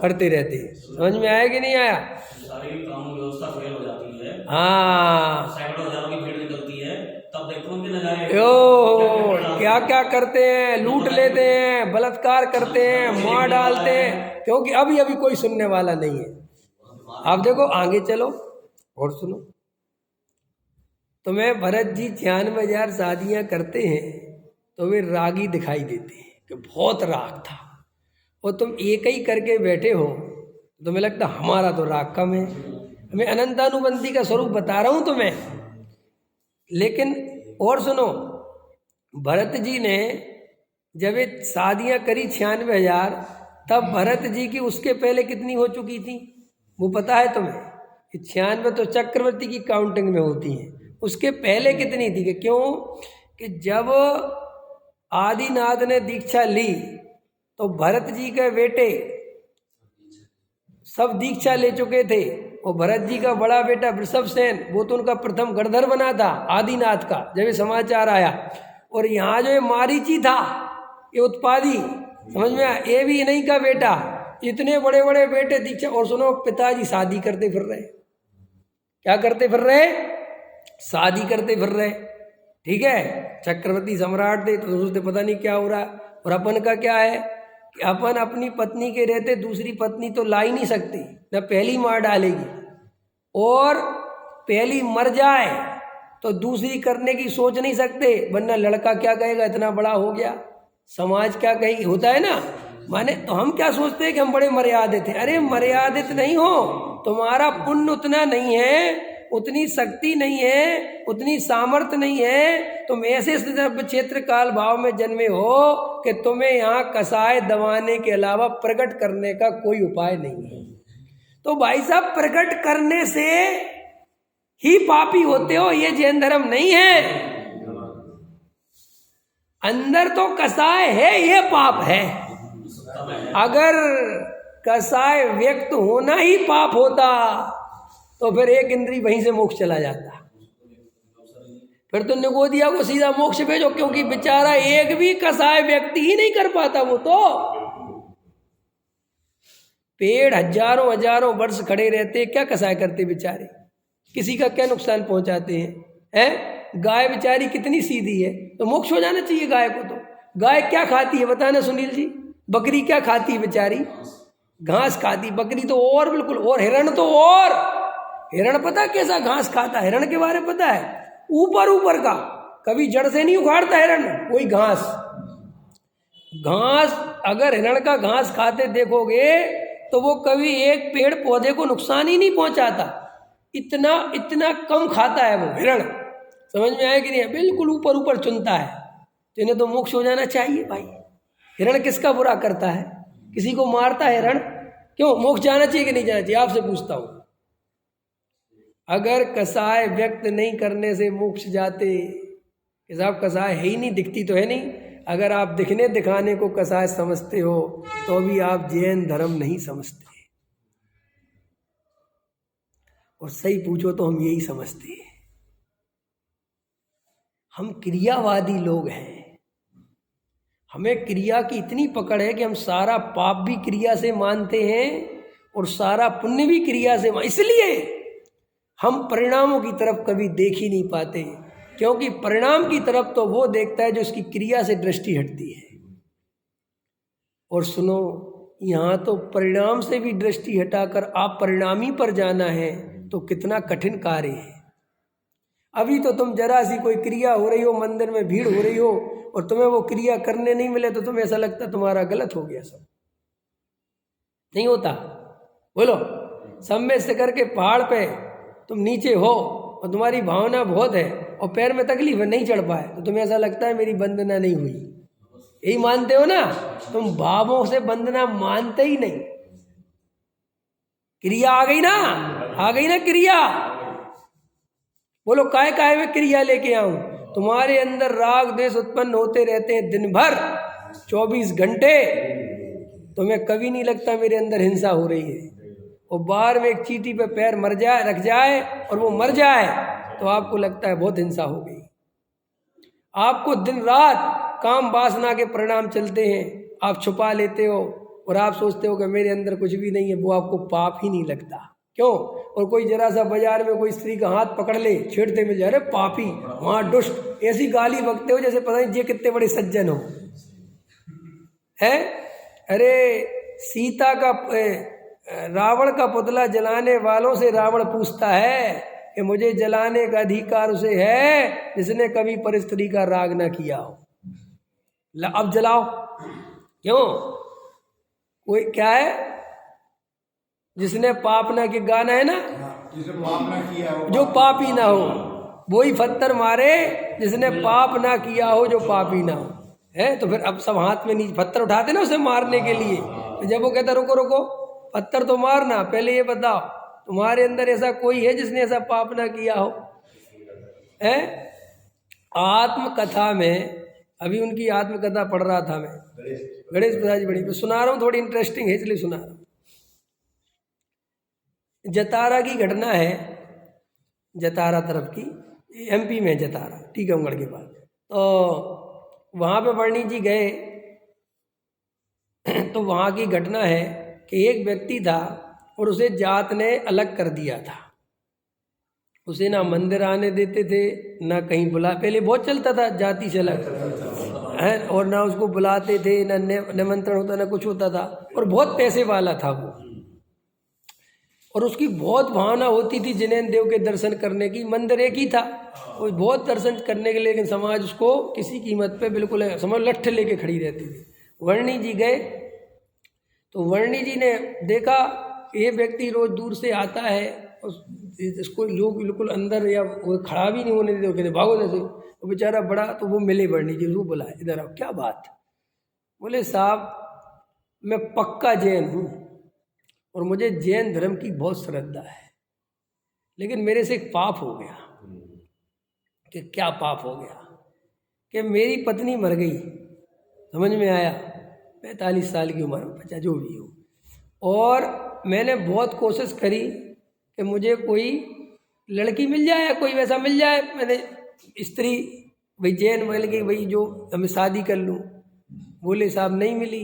करते रहते हैं। समझ में आया कि नहीं आया? सारी कानून व्यवस्था फेल हो जाती है। हाँ, सैकड़ों हजारों की भीड़ निकलती है, तब देखो उनके नजारे क्या क्या करते हैं, लूट लेते हैं, बलात्कार करते हैं, मार डालते हैं, क्योंकि अभी कोई सुनने वाला नहीं है। आप देखो आगे चलो और सुनो। तुम्हें भरत जी 96,000 शादियां करते हैं तो वे रागी दिखाई देते हैं कि बहुत राग था, और तुम एक ही करके बैठे हो तो तुम्हें लगता हमारा तो राग कम है। मैं अनंतानुबंधी का स्वरूप बता रहा हूं तुम्हें। लेकिन और सुनो, भरत जी ने जब ये शादियां करी 96,000, तब भरत जी की उसके पहले कितनी हो चुकी थी वो पता है तुम्हें? 96 तो चक्रवर्ती की काउंटिंग में होती हैं, उसके पहले कितनी थी? कि क्यों कि जब आदिनाथ ने दीक्षा ली तो भरत जी के बेटे सब दीक्षा ले चुके थे, और भरत जी का बड़ा बेटा वृषभसेन, वो तो उनका प्रथम गणधर बना था आदिनाथ का, जब ये समाचार आया। और यहाँ जो ये मारीची था, ये उत्पादी, समझ में आया, ये भी इन्हीं का बेटा। इतने बड़े बड़े बेटे दीक्षा। और सुनो, पिताजी शादी करते फिर रहे। क्या करते फिर रहे? शादी करते फिर रहे। ठीक है, चक्रवर्ती सम्राट थे तो सोचते पता नहीं क्या हो रहा है। और अपन का क्या है अपन अपनी पत्नी के रहते दूसरी पत्नी तो ला ही नहीं सकते, न पहली मार डालेगी, और पहली मर जाए तो दूसरी करने की सोच नहीं सकते, वरना लड़का क्या कहेगा, इतना बड़ा हो गया, समाज क्या कहेगी, होता है ना। माने तो हम क्या सोचते हैं कि हम बड़े मर्यादित हैं। अरे मर्यादित नहीं हो, तुम्हारा पुण्य उतना नहीं है, उतनी शक्ति नहीं है, उतनी सामर्थ्य नहीं है, तुम ऐसे द्रव्य क्षेत्र काल भाव में जन्मे हो कि तुम्हें यहाँ कसाय दबाने के अलावा प्रकट करने का कोई उपाय नहीं है। तो भाई साहब प्रकट करने से ही पापी होते हो, ये जैन धर्म नहीं है। अंदर तो कसाय है, ये पाप है। अगर कसाय व्यक्त होना ही पाप होता तो फिर एक इंद्री वहीं से मोक्ष चला जाता, फिर तो निगोदिया को सीधा मोक्ष भेजो, क्योंकि बेचारा एक भी कसाय व्यक्ति ही नहीं कर पाता। वो तो पेड़ हजारों हजारों वर्ष खड़े रहते, क्या कसाय करते बेचारे, किसी का क्या नुकसान पहुंचाते हैं। गाय बेचारी कितनी सीधी है, तो मोक्ष हो जाना चाहिए गाय को। तो गाय क्या खाती है बताना सुनील जी, बकरी क्या खाती है बेचारी, घास खाती, बकरी तो और बिल्कुल, और हिरण तो और, हिरण पता कैसा घास खाता, हिरण के बारे में पता है, ऊपर ऊपर का, कभी जड़ से नहीं उखाड़ता हिरण, वही घास। घास अगर हिरण का घास खाते देखोगे तो वो कभी एक पेड़ पौधे को नुकसान ही नहीं पहुंचाता, इतना इतना कम खाता है वो हिरण। समझ में आया कि नहीं, बिल्कुल ऊपर ऊपर चुनता है। तो इन्हें तो मोक्ष हो जाना चाहिए भाई। हिरण किसका बुरा करता है, किसी को मारता है हिरण, क्यों मोक्ष जाना चाहिए कि नहीं जाना चाहिए, आपसे पूछता हूं। अगर कसाय व्यक्त नहीं करने से मोक्ष जाते, साहब कसाय है ही नहीं, दिखती तो है नहीं, अगर आप दिखने दिखाने को कसाय समझते हो तो भी आप जैन धर्म नहीं समझते, और सही पूछो तो हम यही समझते हैं। हम क्रियावादी लोग हैं, हमें क्रिया की इतनी पकड़ है कि हम सारा पाप भी क्रिया से मानते हैं और सारा पुण्य भी क्रिया से, इसलिए हम परिणामों की तरफ कभी देख ही नहीं पाते, क्योंकि परिणाम की तरफ तो वो देखता है जो उसकी क्रिया से दृष्टि हटती है। और सुनो, यहाँ तो परिणाम से भी दृष्टि हटाकर आप परिणामी पर जाना है तो कितना कठिन कार्य है। अभी तो तुम जरा सी कोई क्रिया हो रही हो, मंदिर में भीड़ हो रही हो और तुम्हें वो क्रिया करने नहीं मिले तो तुम्हें ऐसा लगता तुम्हारा गलत हो गया। सब नहीं होता, बोलो। सब में से करके पहाड़ पे तुम नीचे हो और तुम्हारी भावना बहुत है और पैर में तकलीफ है, नहीं चढ़ पाए, तो तुम्हें ऐसा लगता है मेरी वंदना नहीं हुई, यही मानते हो ना। तुम भावों से वंदना मानते ही नहीं, क्रिया आ गई ना, आ गई ना क्रिया। बोलो काय काय में क्रिया लेके आऊं, तुम्हारे अंदर राग द्वेष उत्पन्न होते रहते हैं दिन भर 24 घंटे, तुम्हें कभी नहीं लगता मेरे अंदर हिंसा हो रही है। और बाहर में एक चींटी पे पैर मर जाए, रख जाए और वो मर जाए तो आपको लगता है बहुत हिंसा हो गई। आपको दिन रात काम वासना के परिणाम चलते हैं, आप छुपा लेते हो और आप सोचते हो कि मेरे अंदर कुछ भी नहीं है, वो आपको पाप ही नहीं लगता। क्यों? और कोई जरा सा बाजार में कोई स्त्री का हाथ पकड़ ले, छेड़ते मिल जाए, अरे पापी, वहां दुष्ट, ऐसी गाली बकते हो जैसे पता नहीं ये कितने बड़े सज्जन हो, है। अरे सीता का, रावण का पुतला जलाने वालों से रावण पूछता है कि मुझे जलाने का अधिकार उसे है जिसने कभी पर स्त्री का राग ना किया हो, अब जलाओ। क्यों? कोई क्या है जिसने पाप ना किया, गाना है ना, जिसने पाप ना किया हो, जो पापी ना हो, वही पत्थर मारे जिसने पाप ना किया हो, जो पापी ना हो, है। तो फिर अब सब हाथ में नीचे पत्थर उठाते ना उसे मारने के लिए, तो जब वो कहता रुको रुको, पत्थर तो मारना, पहले ये बताओ तुम्हारे अंदर ऐसा कोई है जिसने ऐसा पाप ना किया हो, है। आत्मकथा में, अभी उनकी आत्मकथा पढ़ रहा था मैं, गणेश प्रसाद जी बड़ी, सुना रहा हूँ, थोड़ी इंटरेस्टिंग है इसलिए सुना रहा हूँ। जतारा की घटना है, जतारा तरफ की, एमपी में जतारा, टीकमगढ़ के पास। तो वहाँ पे वर्णी जी गए तो वहाँ की घटना है कि एक व्यक्ति था और उसे जात ने अलग कर दिया था, उसे ना मंदिर आने देते थे ना कहीं बुला, पहले बहुत चलता था जाति से अलग, है, और ना उसको बुलाते थे, ना निमंत्रण होता, ना कुछ होता था, और बहुत पैसे वाला था वो। और उसकी बहुत भावना होती थी जिनेंद्र देव के दर्शन करने की। मंदिर एक ही था, वो बहुत दर्शन करने के लिए, लेकिन समाज उसको किसी कीमत पे बिल्कुल समझ लठ लेके खड़ी रहती थी। वर्णी जी गए तो वर्णी जी ने देखा ये व्यक्ति रोज दूर से आता है, इसको लोग बिल्कुल अंदर या वो खड़ा भी नहीं होने देते, कहते भागो जैसे। वो बेचारा बड़ा, तो वो मिले वर्णी जी, वो बुलाए, इधर आओ, क्या बात। बोले साहब मैं पक्का जैन हूँ और मुझे जैन धर्म की बहुत श्रद्धा है, लेकिन मेरे से एक पाप हो गया। कि क्या पाप हो गया? कि मेरी पत्नी मर गई, समझ में आया, 45 साल की उम्र, 50 जो भी हो, और मैंने बहुत कोशिश करी कि मुझे कोई लड़की मिल जाए या कोई वैसा मिल जाए, मैंने स्त्री भाई जैन मिल गई भाई जो हमें शादी कर लूँ। बोले साहब नहीं मिली,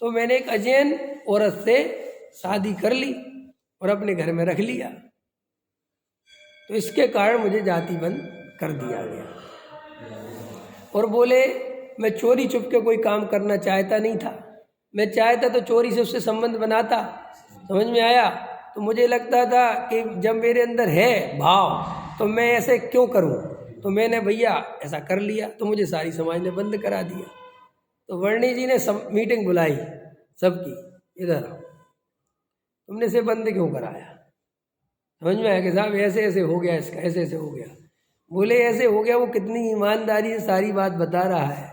तो मैंने एक अजैन औरत से शादी कर ली और अपने घर में रख लिया। तो इसके कारण मुझे जाति बंद कर दिया गया। और बोले मैं चोरी छुप के कोई काम करना चाहता नहीं था, मैं चाहता तो चोरी से उससे संबंध बनाता, समझ में आया। तो मुझे लगता था कि जब मेरे अंदर है भाव तो मैं ऐसे क्यों करूं, तो मैंने भैया ऐसा कर लिया, तो मुझे सारी समाज ने बंद करा दिया। तो वर्णी जी ने मीटिंग बुलाई सबकी, इधर तुमने से बंद क्यों कराया? समझ में आया कि साहब ऐसे ऐसे हो गया, इसका ऐसे ऐसे हो गया। बोले ऐसे हो गया, वो कितनी ईमानदारी से सारी बात बता रहा है,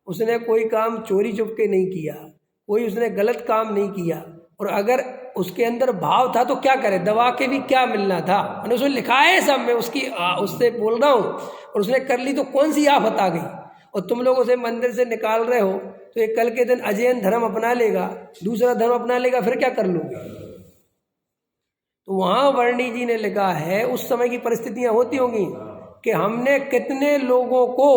उसने कोई काम चोरी छुप के नहीं किया, कोई उसने गलत काम नहीं किया, और अगर उसके अंदर भाव था तो क्या करे, दबा के भी क्या मिलना था, मैंने उसने लिखा है सब, मैं उससे बोल रहा हूँ, और उसने कर ली तो कौन सी आफत आ गई। और तुम लोग उसे मंदिर से निकाल रहे हो तो एक कल के दिन अजैन धर्म अपना लेगा, दूसरा धर्म अपना लेगा, फिर क्या कर लोगे। तो वहाँ वर्णी जी ने लिखा है, उस समय की परिस्थितियाँ होती होंगी कि हमने कितने लोगों को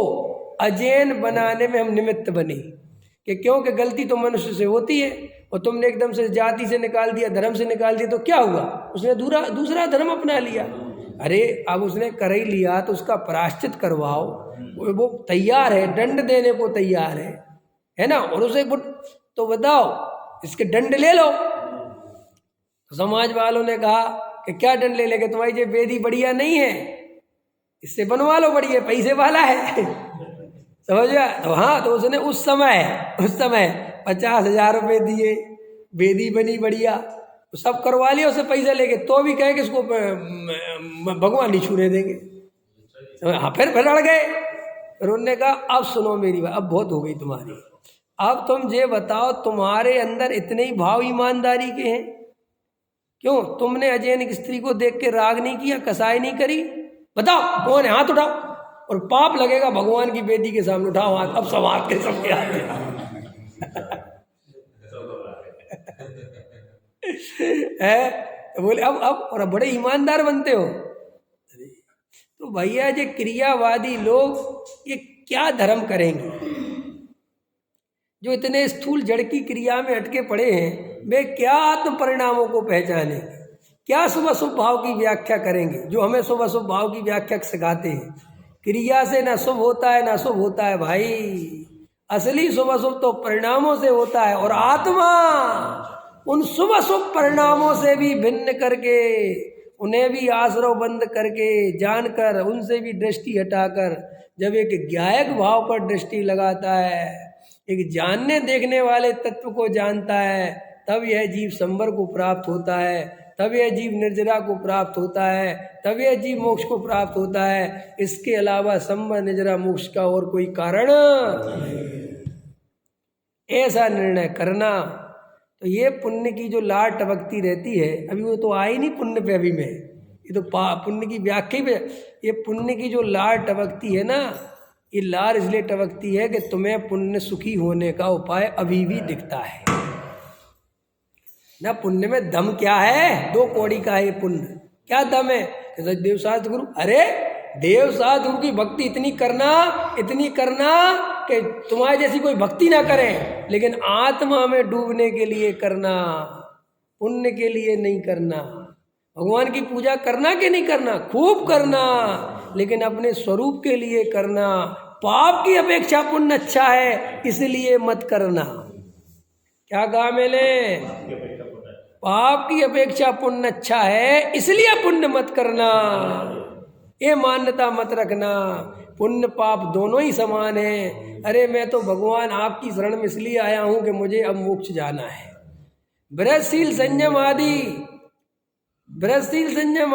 अजैन बनाने में हम निमित्त बने, कि क्योंकि गलती तो मनुष्य से होती है, और तुमने एकदम से जाति से निकाल दिया, धर्म से निकाल दिया, तो क्या हुआ, उसने दूसरा धर्म अपना लिया। अरे अब उसने कर ही लिया तो उसका प्रायश्चित करवाओ, वो तैयार है, दंड देने को तैयार है ना, और उसे तो बताओ इसके दंड ले लो। तो समाज वालों ने कहा कि क्या दंड ले लेंगे, तुम्हारी ये वेदी बढ़िया नहीं है, इससे बनवा लो, बढ़िया पैसे वाला है। समझ गया। तो हाँ, तो उसने उस समय 50,000 रुपये दिए, वेदी बनी बढ़िया, तो सब करवा लिया, उससे पैसा लेके, तो भी कहे कि इसको भगवान नहीं छूने देंगे। हाँ, फिर अड़ गए। फिर उन्होंने कहा अब सुनो मेरी बात, अब बहुत हो गई तुम्हारी, अब तुम ये बताओ तुम्हारे अंदर इतने ही भाव ईमानदारी के हैं, क्यों तुमने अजैन की स्त्री को देख के राग नहीं किया, कसाई नहीं करी, बताओ कौन है, हाथ उठाओ, और पाप लगेगा भगवान की बेदी के सामने, उठाओ हाथ। अब सब हाथ के सबके हाथ है। तो बोले अब और बड़े ईमानदार बनते हो। तो भैया ये क्रियावादी लोग ये क्या धर्म करेंगे, जो इतने स्थूल जड़ की क्रिया में अटके पड़े हैं, वे क्या आत्म परिणामों को पहचानेंगे, क्या शुभ अशुभ भाव की व्याख्या करेंगे, जो हमें शुभ अशुभ भाव की व्याख्या सिखाते हैं। क्रिया से ना शुभ होता है ना शुभ होता है भाई, असली शुभ अशुभ तो परिणामों से होता है, और आत्मा उन शुभ अशुभ परिणामों से भी भिन्न करके, उन्हें भी आश्रव बंद करके, जानकर उनसे भी दृष्टि हटाकर, जब एक ज्ञायक भाव पर दृष्टि लगाता है, एक जानने देखने वाले तत्व को जानता है, तब यह जीव संवर को प्राप्त होता है, तब यह जीव निर्जरा को प्राप्त होता है, तब यह जीव मोक्ष को प्राप्त होता है। इसके अलावा संवर निर्जरा मोक्ष का और कोई कारण ऐसा निर्णय करना। तो ये पुण्य की जो लाट टपकती रहती है, अभी वो तो आई नहीं पुण्य पे, अभी मैं ये तो पुण्य की व्याख्या पे, ये पुण्य की जो लाट टपकती है ना, ये लार इसलिए टपकती है कि तुम्हें पुण्य सुखी होने का उपाय अभी भी दिखता है ना। पुण्य में दम क्या है, 2 कौड़ी का है पुण्य, क्या दम है? देवशास्त्र गुरु, अरे देवशास्त्र गुरु की भक्ति इतनी करना कि तुम्हारे जैसी कोई भक्ति ना करे, लेकिन आत्मा में डूबने के लिए करना, पुण्य के लिए नहीं करना। भगवान की पूजा करना कि नहीं करना, खूब करना, लेकिन अपने स्वरूप के लिए करना, पाप की अपेक्षा पुण्य अच्छा है इसलिए मत करना। क्या कहा मैंने? पाप की अपेक्षा पुण्य अच्छा है इसलिए पुण्य मत करना। ये मान्यता मत रखना पुण्य पाप दोनों ही समान है। अरे मैं तो भगवान आपकी शरण में इसलिए आया हूं कि मुझे अब मोक्ष जाना है। व्रतशील संयम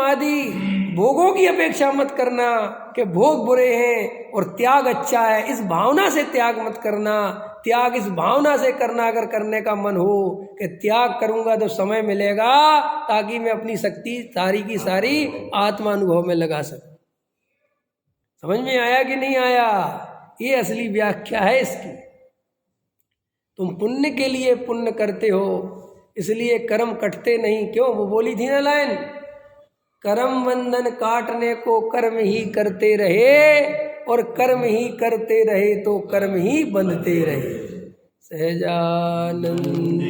आदि भोगों की अपेक्षा मत करना कि भोग बुरे हैं और त्याग अच्छा है, इस भावना से त्याग मत करना। त्याग इस भावना से करना अगर करने का मन हो कि त्याग करूंगा तो समय मिलेगा ताकि मैं अपनी शक्ति सारी की सारी आत्मा अनुभव में लगा सकूं। समझ में आया कि नहीं आया? ये असली व्याख्या है इसकी। तुम पुण्य के लिए पुण्य करते हो इसलिए कर्म कटते नहीं। क्यों? वो बोली थी ना लाइन, कर्म बंधन काटने को कर्म ही करते रहे और कर्म ही करते रहे तो कर्म ही बंधते रहे। सहजानंद